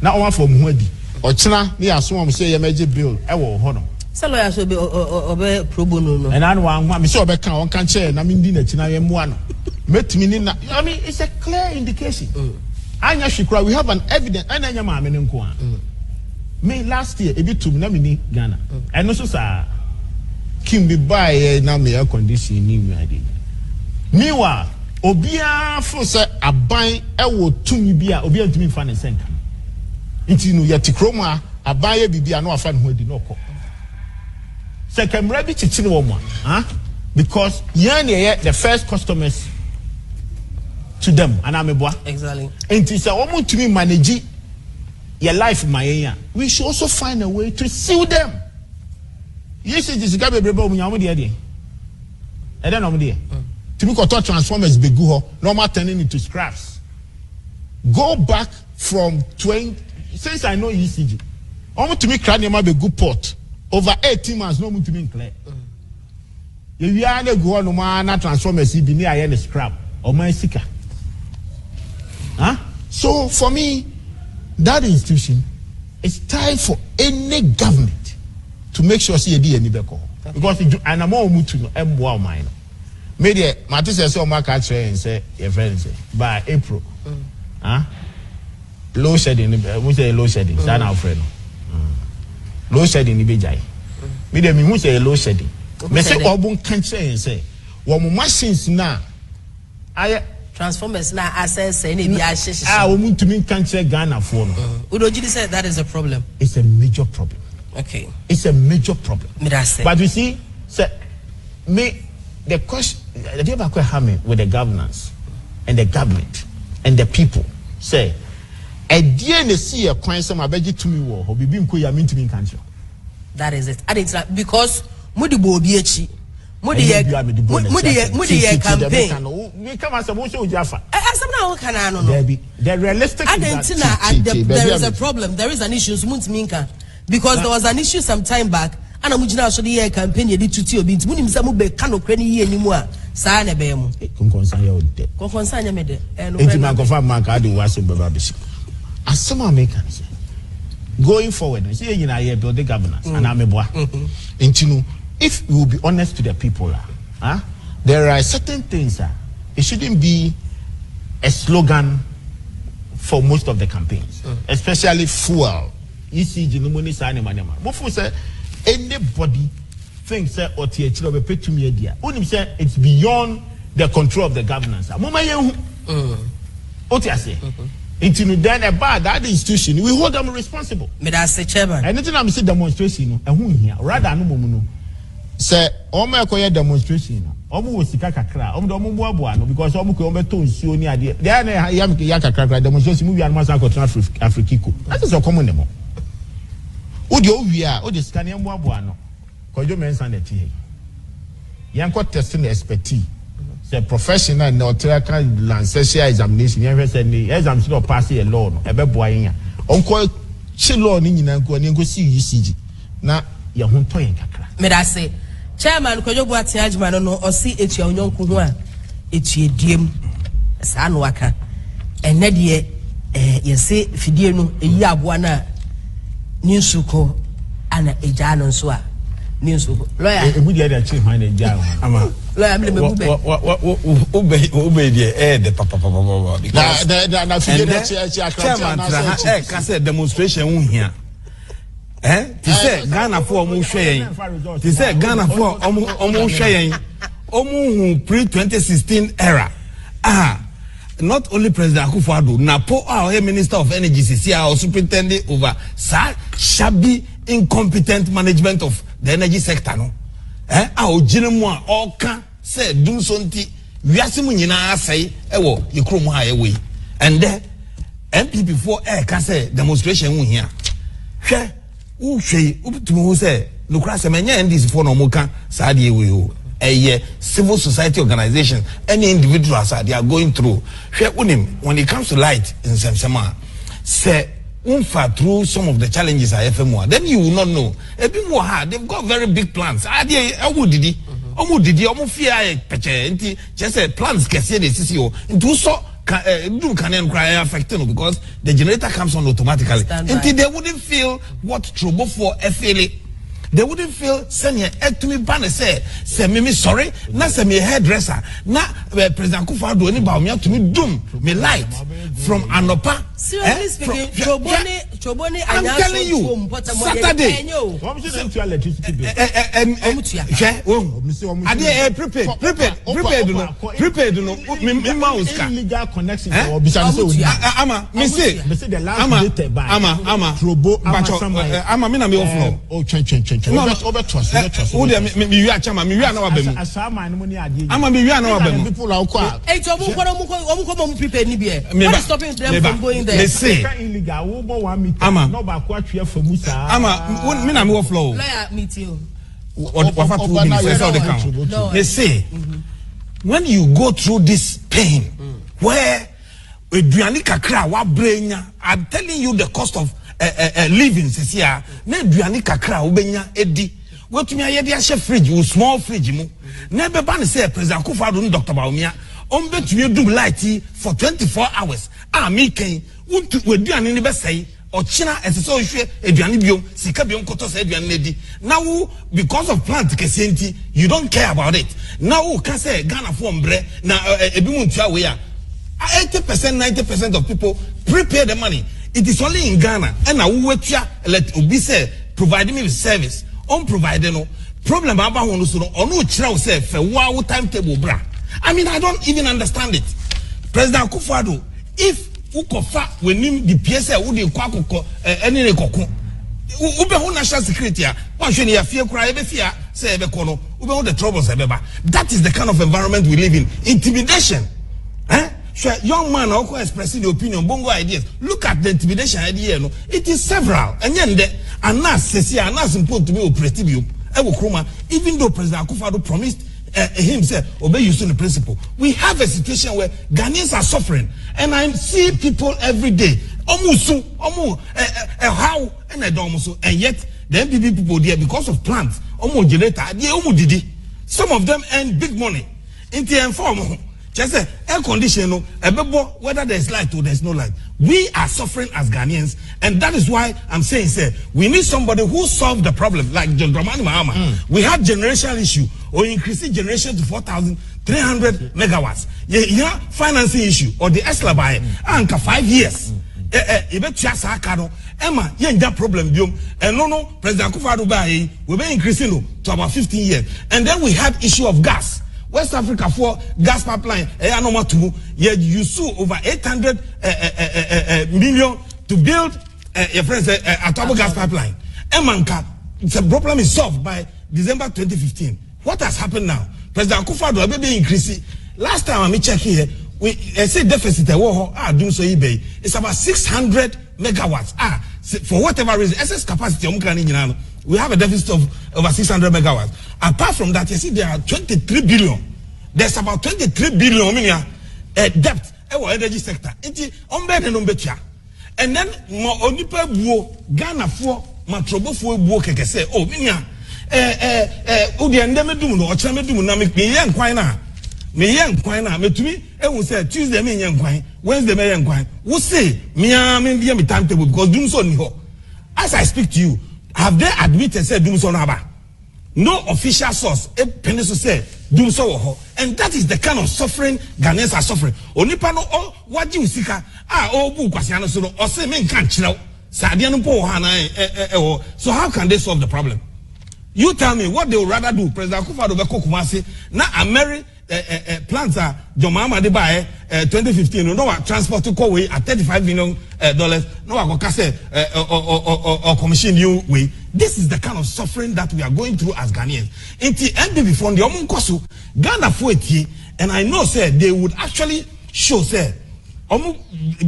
Now, one from Mwedi, or China, me as one say a major bill, I will honor. So lawyer should be obey pro bono. And I want me so back on can't share, and I mean, dinner, China, one. I mean, it's a clear indication. Anya Shikra, we have an evidence. Anya Mama me last year, a bit to Namini Ghana. And also, sir, Kim be by now me air condition. Meanwhile, Obia for say a buy a would to me be a Obia to me fan and center. Into Yatikroma, a buyer be a no fan who did not call. Second, rabbit chicken woman, huh? Because the first customers to them, and I'm a boy. Exactly. And it's a woman to me manage your life, my area. We should also find a way to sue them. Yes, it is Gabriel Brebo, I don't know, dear. To me, transformers be good, normal turning into scraps. Go back from 20, since I know ECG. Almost to me, Cranium be good port. Over 18 months, no more to me clear. If you are go no man transformers, be near a scrap or my seeker. Huh? So for me, that institution, it's time for any government to make sure see a D and because and I'm all moved to M1 mine. Maybe Matthew says so my catcher and say your friends by April. Huh? Low shedding, we say low shedding, San Alfredo. Low shedding in Ibijay. Me dem who say low shedding. Me say obun can't say one machines now. I transformers now access any be ashes. We want to mean can't say Ghana for no. Udojidi said that is a problem. It's a major problem. Okay. It's a major problem. But you see, say me the question the people are having with the governance and the government and the people say a DNC a coin some abeji to me war or be ya mean to me country. That is it. I didn't because Mudi Bobiechi. Mudi campaign. We come as a motion Jaffa. The realistic there is a problem. There is an issue. Because there was an issue some time back. And I'm actually a campaign you did to Tio Beans. Munim Samube cannot credit anymore. Sana Bemo. Concern you made it. And my confirm my card was in Bababisi. As some Americans going forward, I say, you know, I build the governance and I'm a boy. And if we will be honest to the people, there are certain things, it shouldn't be a slogan for most of the campaigns, especially fuel. You see, anybody thinks that it's beyond the control of the governance. What you say? It's in then about that institution, we hold them responsible. Me that say chairman. Anything I'm saying demonstration, and who here rather no mono. Say, Oma koya demonstration. Omu was sika kakra. Omu boaboa because omu ko ombe to nsuo ni ade. There na yam kakra demonstration mu wi an masa akotena Afrikiko. That is a common name. Odi owia, odi sika ne boaboa no. KOJO MENSAH na tie. Yanko testing expertise. The professional no trial licensure examination yan say ni exam should pass a law no e be boa yan onko chi law ni nyina nko ni nko si UCG na ye ho ton yan kakra me da say chairman KOJO BOATENG AGYEMANG no o si etua onyonko ho a etua diem sa no aka enne de ye se fidie no eyi aboa na ni nsuko ana eja no nso a ni nsuko lawyer ebu de da chi hwan na eja ama lawyer me be ube die the papa na fidie na chi chairman tra ka say demonstration hu hia ti say Ghana for omu hwe yen ti say Ghana for omu hwe yen omu hu pre 2016 era not only President Akufo-Addo Napo our Minister of Energy CC or superintendent over shabby incompetent management of the energy sector no ojinemu a oka say dum so nti wiase mu nyina asai ewo yekrom ha yewe and then NPP for ka say demonstration hu hia hwe u hwe ubutumi hu say nokra se menye NDC for no muka sa de ewe o civil society organization, any individuals they are going through. When it comes to light in Semsema, say through some of the challenges I FMO, then you will not know. A bit more hard, they've got very big plans. Just plans can say the CCO into so do can cry affecting because the generator comes on automatically. Until they wouldn't feel what trouble for FLA. They wouldn't feel senior to me ban say me sorry na say me hairdresser na President Akufo-Addo any ba me to me doom me light from Anopa. Seriously speaking, Choboni I'm telling you Saturday prepared no me mouse ka illegal connection ama me say ama Trobo ama me na me off oh chen over trust who dey me wi achama me wi ana wa ba mu asama ne mo ni ade ama me wi ana wa ba mu people la ko omu prepare ni be what is stopping them from going there me say illegal wo bo 1 meter no ba ko atwe afamu sa ama me na me wo flow lawyer meet you what for 2 minutes so they count they say when you go through this pain where eduani kakra wa brenya I'm telling you the cost of living says here na eduani kakra obenya edi wetumi ayede ahye fridge wo small fridge mu na be ban say President Akufo-Addo Dr. Baumia ombetumi dum light for 24 hours me ken weduani ni be say ochina esese ohwe eduani biom sika biom koto say eduani nedi now because of plant kesenti you don't care about it now can say Ghana for mbre na ebi mu ntua we a 80% 90% of people prepare the money. It is only in Ghana and let obi say providing me with service on providing no problem about one so no chira say fe wa timetable bra. I mean I don't even understand it. President Akufo-Addo if ukofa wenim the PSA wo dey kwakoko eni ne kokko ube ho national security a wan hwe ne ya fie kura e be fia say e be kono ube ho the troubles e be ba. That is the kind of environment we live in. Intimidation. Sure, young man also expressing the opinion, bongo ideas. Look at the intimidation idea. No, it is several. And then Anas says here, Anas important to be operative. Even though President Akufo-Addo promised himself obey using the principle, we have a situation where Ghanaians are suffering, and I see people every day. How and and yet the NPP people there because of plants, generator, some of them earn big money. Just say air condition, whether there's light or there's no light. We are suffering as Ghanaians, and that is why I'm saying, we need somebody who solve the problem, like John Dramani Mahama. We have generational issue, or increasing generation to 4,300 megawatts. Yeah, financing issue, or the ESLA by 5 years. Emma, that problem, and no, President Akufo-Addo we've been increasing to about 15 years. And then we have issue of gas. West Africa for gas pipeline you sue over 800 million to build your friends Atobo gas pipeline. Emanka, the problem is solved by December 2015. What has happened now? President Akufo-Addo be increasing. Last time I check here, we say deficit doing so eBay. It's about 600 megawatts. For whatever reason, excess capacity we have a deficit of over 600 megawatts. Apart from that, you see there are 23 billion. There's about 23 billion debt in energy sector. And then onipa buo Ghana for matrobo for buo keke say oh minya odi endeme dum no ochra me dum na me yen kwan na metumi ewu say Tuesday me yen kwan Wednesday me yen kwan wo say me dey me timetable because dum so ni ho. As I speak to you, have they admitted say dum so na ba? No official source so say dum so wo ho, and that is the kind of suffering Ghanaians are suffering. Onipa no waji usika bu kwasiano so no say me kan chiraw sadia no po ha na so how can they solve the problem? You tell me what they would rather do. President Akufo-Addo be Kumasi na Ameri plants are Jomama de buy 2015 no transport to Kowe at $35 million no akokase or commission new way. This is the kind of suffering that we are going through as Ghanaians. Inti NPP from the Omunkosu Ghana Fueti, and I know say they would actually show say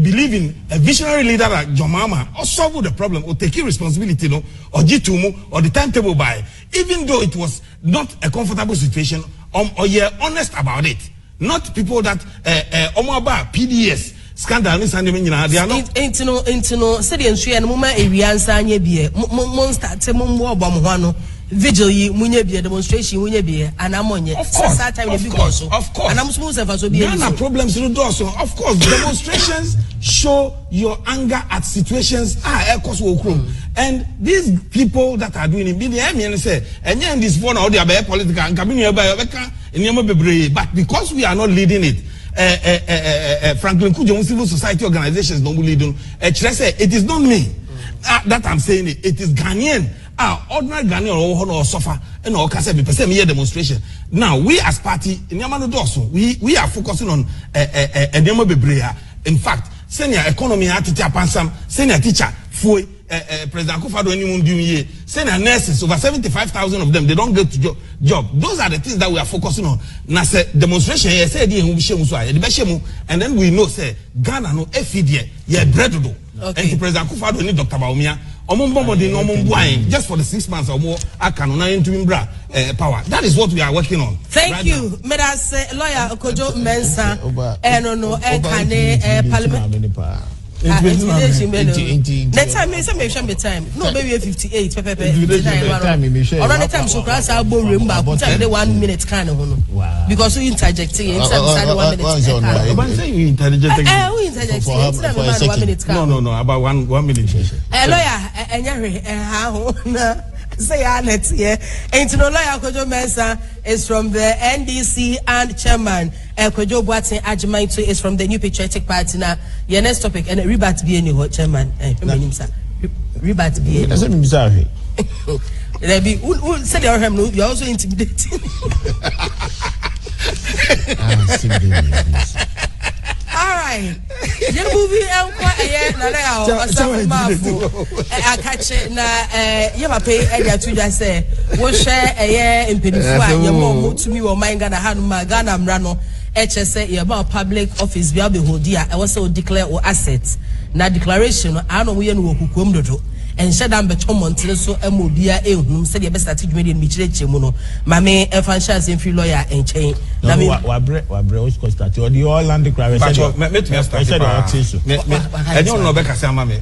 believe in a visionary leader like Jomama or solve the problem or take responsibility no or G2 or the timetable by, even though it was not a comfortable situation or you're honest about it. Not people that Omaba PDS scandal they are not say and mama ewiansa anya bie monster te mo vigil munye bie demonstration munye bie anamonye that time because of course and I'm supposed to so be problems to do so. Of course demonstrations show your anger at situations and these people that are doing it be the say and this one or the political and but because we are not leading it Franklin Kujo civil society organizations don't lead them. It is not me that I'm saying it. It is Ghanaian. Ordinary Ghanaian or suffer and all can be percent demonstration. Now we as party in Yamano Dosso we are focusing on in fact, senior economy teacher Pansam, senior teacher Fui President Akufo-Addo anyone doing here, senior nurses over 75,000 of them they don't get to job. Those are the things that we are focusing on. Now say demonstration here say and then we know say Ghana no FDA yeah bread do. And President Akufo-Addo need Dr. Baumia just for the 6 months or more I can power. That is what we are working on. Thank right you. May I say lawyer KOJO MENSAH no parliament next time me time no maybe 58 time so class I go remember time 1 minute kind of because we interjecting inside 1 minute you interjecting no about 1 minute lawyer how say Annette here. And to know lawyer KOJO MENSAH is from the NDC and chairman KOJO BOATENG AGYEMANG is from the New Patriotic Party. Now, your next topic and rebat be any chairman. Rebat be any. There be said you're also intimidating. All right. You movie I catch it na you pay area to just say we share in Penifua your mom to me or mine Ghana Hanuma Ghana Mrano HSA about public office be hold here I also declare or assets na declaration I know we no kukum dodo and share down beton montle so emobia ehunum said the best strategy in michire mu no mame franchise in free lawyer and chain na me wa bre which constant or the all land declaration me start and you no be kase ama me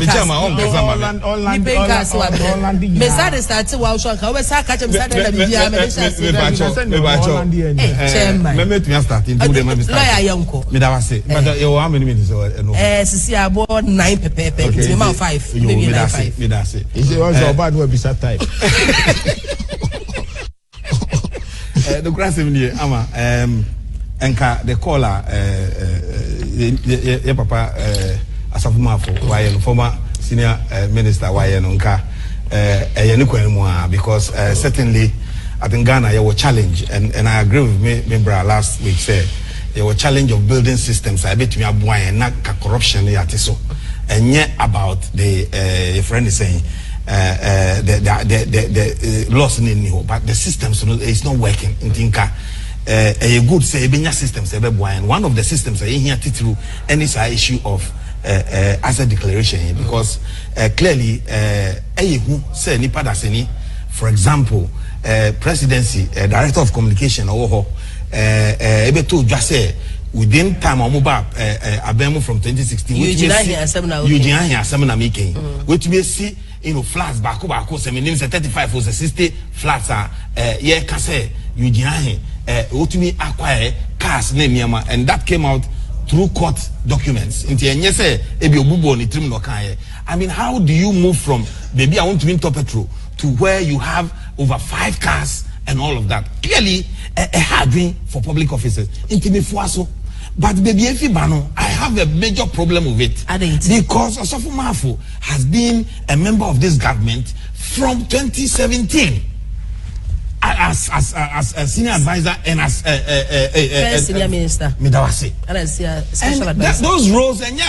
chairman on kase ama me me start wa so ka we start catch me start na bia me chairman me start in do them me start lawyer yanko me da say but you how many minutes no sisi abo 9 pepe me ma 5 maybe 5 me da say is it also bad we be start type the grass in ama enka the caller your papa asafumafo why former senior minister why nka because certainly I think Ghana you were challenge, and I agree with me last week said there were challenge of building systems. I bet me a boy and not corruption so, and yet about the friend is saying the loss in the but the systems is not working in Tinka. A good say benya systems and one of the systems in here through any issue of asset declaration because clearly who say nipa daseni, for example presidency director of communication or ebe to just say within time omoba abemu from 2016 Eugene Asemna making which we see flats back 35 was 60 flats are yeah can say Eugene ultimately acquire cars name and that came out through court documents. I mean, how do you move from maybe I want to win top petrol to where you have over 5 cars and all of that? Clearly a hard win for public officers. But baby, if I have a major problem with it because Osofo Maafo has been a member of this government from 2017. As a senior advisor and as senior minister. Midawase. And as a special advisor. Those roles and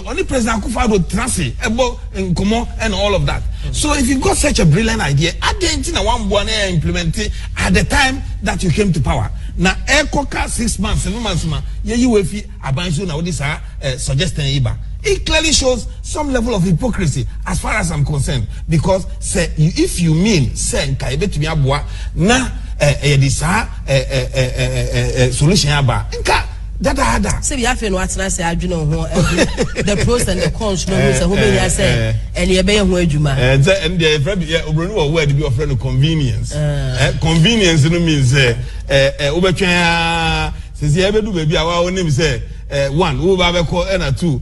only President Akufo-Addo transit about and all of that. So if you got such a brilliant idea, at the end one implement it at the time that you came to power. Now, 6 months, 7 months, you will feel abansu now this suggesting Iba. It clearly shows some level of hypocrisy as far as I'm concerned. Because say if you mean say nkaibe to me abua na solution aba nka dada. So we have to know what I say. I do know the pros and the cons. No, who many I say and you be who adwuma. And the obronu word be offering convenience. Convenience no means obetwa since you ever do baby our own name say one who have call and two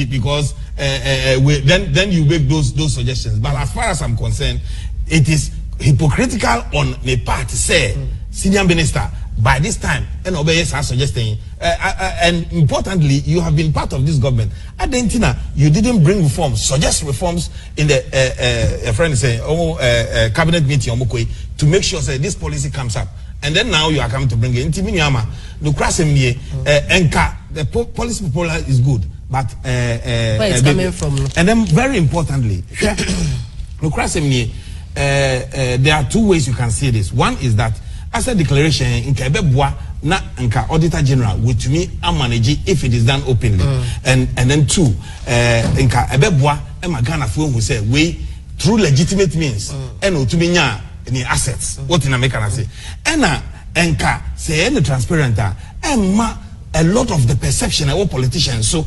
because then you make those suggestions. But as far as I'm concerned, it is hypocritical on the part say senior minister by this time and obeys are suggesting and importantly you have been part of this government. Argentina, you didn't bring reforms, suggest reforms in the a friend say cabinet meeting to make sure that this policy comes up. And then now you are coming to bring it into Minyama. The policy proposal is good, but where it's coming from. And then very importantly, there are 2 ways you can see this. One is that asset declaration in Kebebwa na nka auditor general with me and manage if it is done openly. And then 2 nka ebebwa e magana fo who say we through legitimate means and otuminya any assets. What in America I say? Enka say any transparent a lot of the perception of politicians. So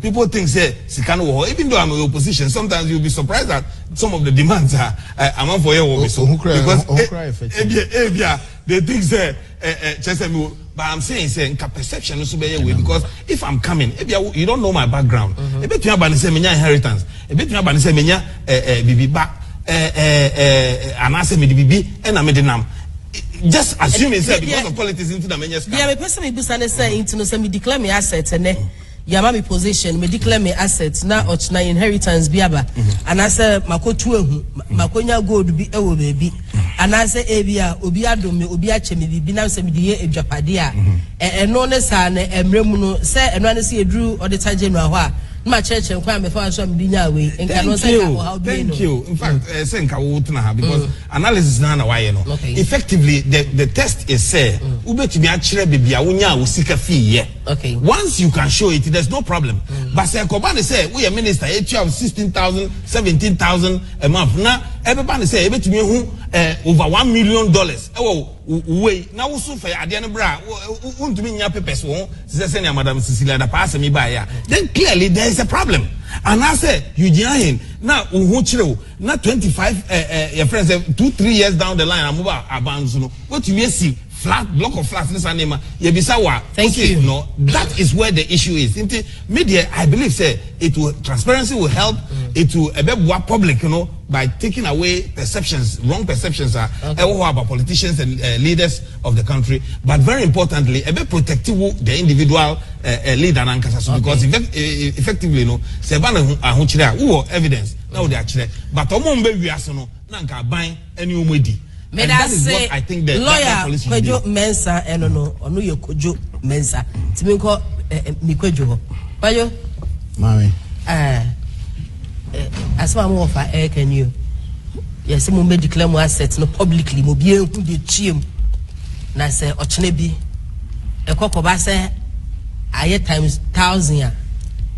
people think say even though I'm in opposition, sometimes you'll be surprised that some of the demands are among for you because they think say but I'm saying perception also be way because if I'm coming, you don't know my background. Inheritance. Just assuming because of politics into the menus. Yeah, my person me busa say into no say me declare me assets and yama me position me declare me assets na ochna inheritance biaba and I say makotu ehu makonya gold bi ewo baby and I say ebia obi adom me obi ache me bibi na say me de edwapade a eno ne sa na emremu no say eno ne say edru auditor general ho a ma church and kwame for so me nya we nka no say how be no. Thank you. In fact say nka wo tuna because analysis na why no effectively the test is say ubetumi akire bibia wonya wo sika fee ye. Okay, once you can show it there's no problem. But say Kobani say we a minister you have 16,000 17,000 a month na everybody say ebetumi hu over $1 million way now so for ade no bra untumi nya papers wo say na madam Cecilia da pass me by ya then clearly there is a problem. And I say Eugene now who chire na 25 your friends say 2-3 years down the line I'm over abands no what you see flat block of flats this name yebisawa. Thank you. No, that is where the issue is. Media, I believe say it will transparency will help it will public, by taking away perceptions, wrong perceptions about politicians and leaders of the country, but very importantly protective the individual leader and because effectively say evidence Now they actually, but omo mbe wiase no na nka ban ene omodi. And that is what I think the lawyer KOJO MENSAH no ono ye KOJO MENSAH. Timi ko mi KOJO ho. Bayo. Mami. Asma mo offer can you? Yes, mo be declare mo asset no publicly mo bi ehu de chiem. Na say ochene bi ekoko ba say aye times 1,000 a.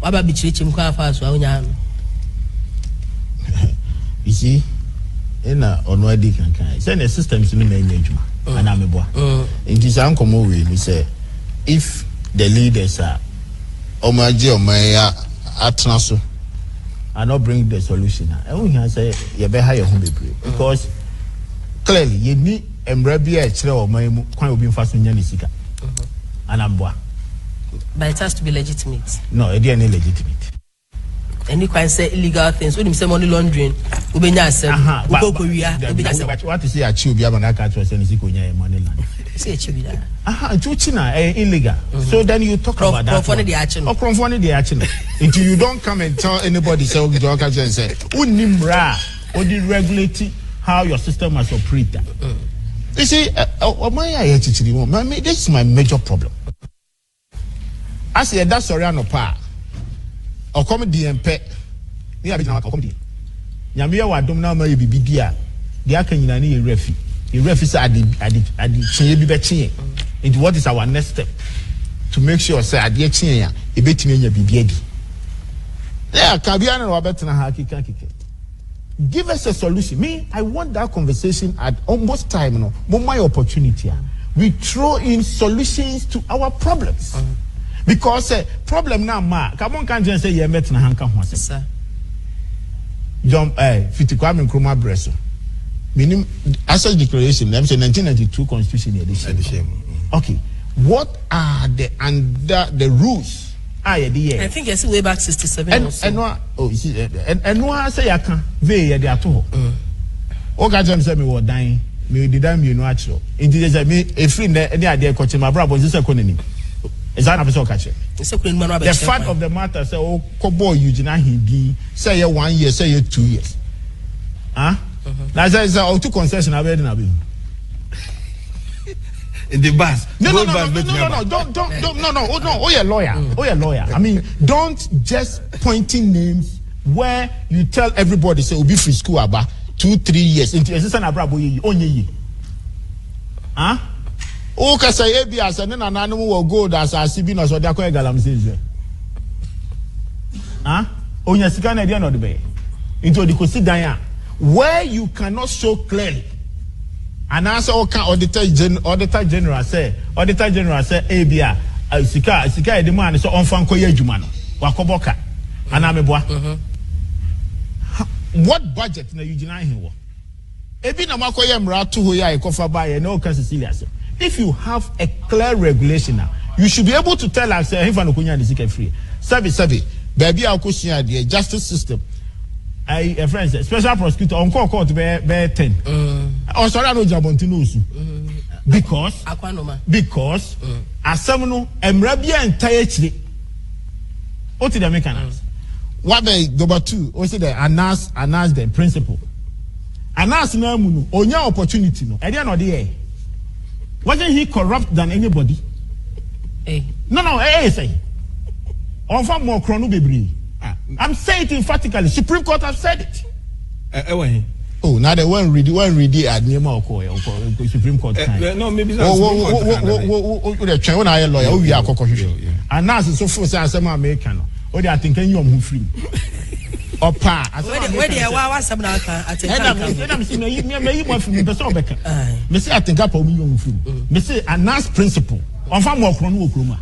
Wa ba bi chirechim kwa afa so awunya no. You see, in on what they can send the systems in the main and I'm a boy. It is uncommon way. We say if the leaders are Omaji or Maya at Naso and not bring the solution, I only can say you better hire home because clearly you need Embrabia or my quite be fast in Yanisika and I'm boy. But it has to be legitimate. No, it ain't legitimate. And you can say illegal things. When you say money laundering, but what is it? I chew Biabana catch was any money laundering. Say Chibida. China illegal. So then you talk about that. Or the action. Until you don't come and tell anybody, say, and say, Unimra, or the regulating how your system must operate. You see, this is my major problem. I say that's Soriano Pa. Or come DMP. Near Bina Comedy. Yamia wa domina may be Bidia. The Akanani refi. The refis at the Chibi. Into what is our next step to make sure, say, at the Chia, a bit in your BBD. There, Kabiana Robertana Haki. Give us a solution. Me, I want that conversation at almost time, no, my opportunity. We throw in solutions to our problems. Because problem now, ma. Come on, can't just say you met na hanka hwase. Sir. Jump, Fitikwame Nkrumah Breso. Meaning, asset declaration. Them say 1992 Constitution edition. Okay, what are the under the rules? I think it's way back 67. And say I can they are to. Okay, James said me was dying. Me did I me no actual. Indeed, say me a friend there. Any idea coaching my brother was this economy. Is that a catcher? The fact of the matter, say, oh, Kobo, you did not he say you 1 year, say you 2 years. Huh? That's all two concession I've in the bus. No, oh, you're lawyer. Oh, you're lawyer. I mean, don't just pointing names where you tell everybody, say, we'll be free school about 2-3 years. Into assistant Abrabo, only ye. Huh? O kasa ebi asane na nanu wo gold as asibi no so de akọ galamsey. Onya sika na de no de be. Into the kosi dan a where you cannot show clearly. And answer auditor general say ebia sika e de man so onfa nkoye adwuma no. Wakoboka. Anameboa. What budget na you gina he wo? Ebi na makoye mra to ho ya ekofa ba ye na o ka Cecilia say. If you have a clear regulation now, you should be able to tell us if I know free. Sabi, baby, I'll question the justice system. A friend said, special prosecutor on court to be 10. Oh, sorry, I know Jabontinosu. Because as someone Emrabia entirely. What did I make an answer? What they number 2? Or say the announce the principle. Announce no munu, onya opportunity no. I don't know the wasn't he corrupt than anybody? No, say. On for more chrono baby. I'm saying it emphatically. Supreme Court have said it. Oh, now they won't read at Nemo Supreme Court. No, maybe the lawyer, we are and now so for some American. Or they are thinking you are free. Or pa, where they are some now. I think up on me. Say announce principle. On farm more chrono chroma.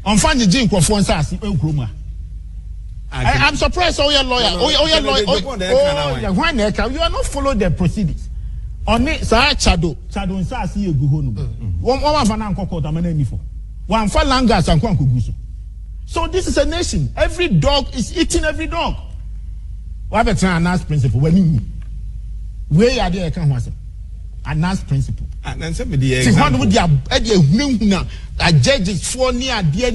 On find the drink of one sassy chroma. I'm surprised. Oh, your lawyer. You are not follow the proceedings. On it, sir, Chado and Sassy, you go home. One for Nanko, I'm an enemy for. One for Langas and Kwankuguso. So this is a nation. Every dog is eating every dog. What about an announce principle? Where are they? Announce principle. And then somebody a judge is for near dear.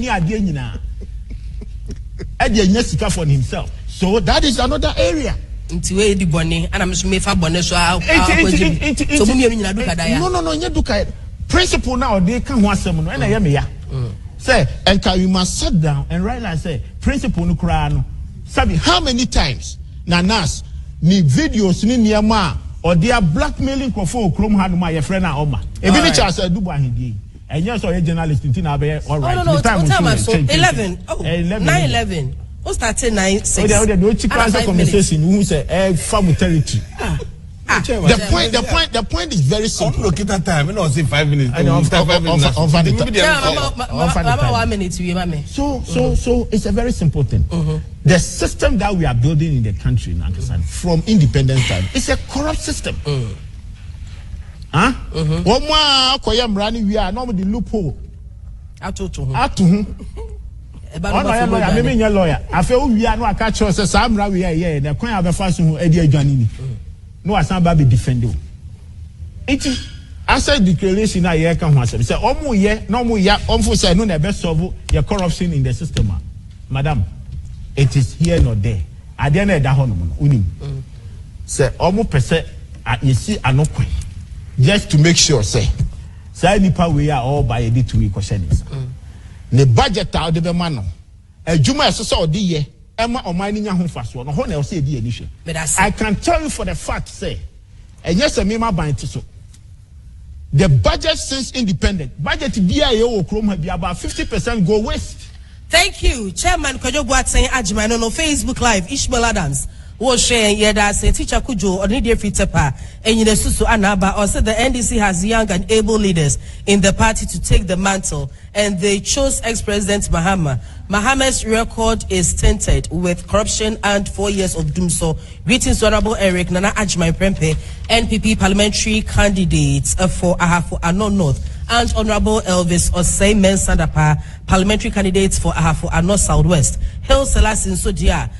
Eddie Jessica for himself. So that is another area. Nti we di bone ana me so me fa bone so a so mu mi nyina duka da ya. No nya duka. Principle now they can ho asem no na ya me ya. Say and we must sit down and write and say principle no kra no. Sabi how many times na nas ni videos ni niama or they are blackmailing for chrome hand my your friend na oma. E bi ni cha say dubo ahindie. And yes, or a journalist in Tina, all right. No, time 11. Oh, 9/11. Who started 9/6? Oh, the chicken conversation. Who say farm territory? The point is very simple. Look at that time. We don't say 5 minutes. I know. 5 minutes. So it's a very simple thing. The system that we are building in the country, from independence time, it's a corrupt system. Huh? One more koyam running we are normally the loophole. Atu. Lawyer, me mean lawyer. I feel we are no catch us as I'm we are here. The coin have a fast who Eddie Johnny. No, I can't be defended. I said declaration I hear come once. Say omo ye, no mo ya, omfo say no na best solve your corruption in the system. Madam, it is here nor there. I dey na da ho no unim. Say omo pese you see anokwe. Just to make sure, say nipa we are all by a day 2 week questions. The budget out of the man. A Juma so the year, Emma or mining your home fast one, or else say the initial. I can tell you for the fact, say, and yes, I mean my buying so. The budget since independent, budget BIO Chrome be about 50% go waste. Thank you, Chairman KOJO BOATENG AGYEMANG on Facebook Live, Ishmael Adams. Was sharing yeda say teacher KOJO or need free tepa and the susu anaba or said the NDC has young and able leaders in the party to take the mantle and they chose ex-president Mahama. Mahama's record is tainted with corruption and 4 years of doom. So greetings to Honorable Eric Nana Agyemang Prempeh, NPP parliamentary candidates for Ahafo Ano North, and Honorable Elvis Osei MENSAH parliamentary candidates for Ahafo Ano Southwest. Hail Selassie Sodia.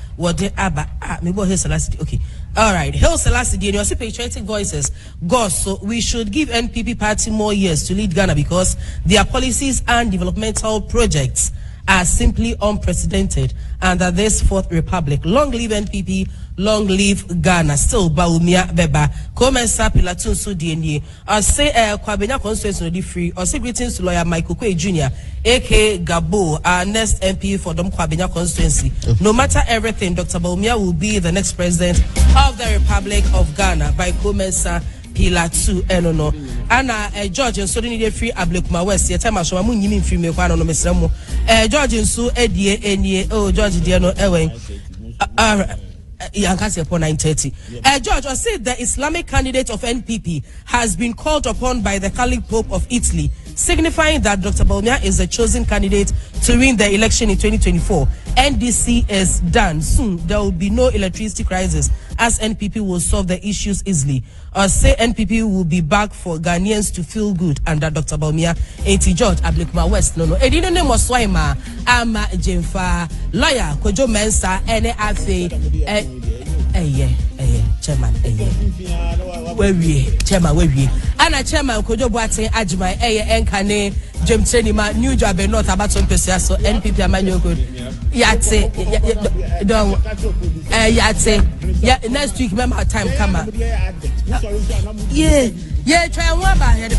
Maybe Hail Selassie. Okay. All right. Hail Selassie. And your patriotic voices. God, so we should give NPP party more years to lead Ghana because their policies and developmental projects are simply unprecedented under this fourth republic. Long live NPP, long live Ghana. Still Baumia Beba. MENSAH Pilatun Sudienye. I say Kwabena constituency no di free. I say greetings to lawyer Michael Kwe Jr. aka Gabo, our next MP for Dom Kwabena constituency. No matter everything, Dr. Baumia will be the next president of the Republic of Ghana by MENSAH Pilatu Enono. Anna George and so need free Ablekuma West. Your time I show mu nyimi free me kwa no mesremo. George nso edie enie oh George die no ewen. Yankasi upon 9:30. George, I said the Islamic candidate of NPP has been called upon by the Catholic Pope of Italy, signifying that Dr. Baumia is the chosen candidate to win the election in 2024. NDC is done. Soon there will be no electricity crisis as NPP will solve the issues easily. Say NPP will be back for Ghanaians to feel good under Dr. Baumia. Eti George Ablekuma West no. Edino name was Swaima Ama Jemfa lawyer KOJO MENSAH ene afe chairman chairman ana chairman KOJO BOATENG AGYEMANG enkane Jemtrenima New Job North Abaton Pesia so NPP amanyo good yate next week remember time come yeah try one about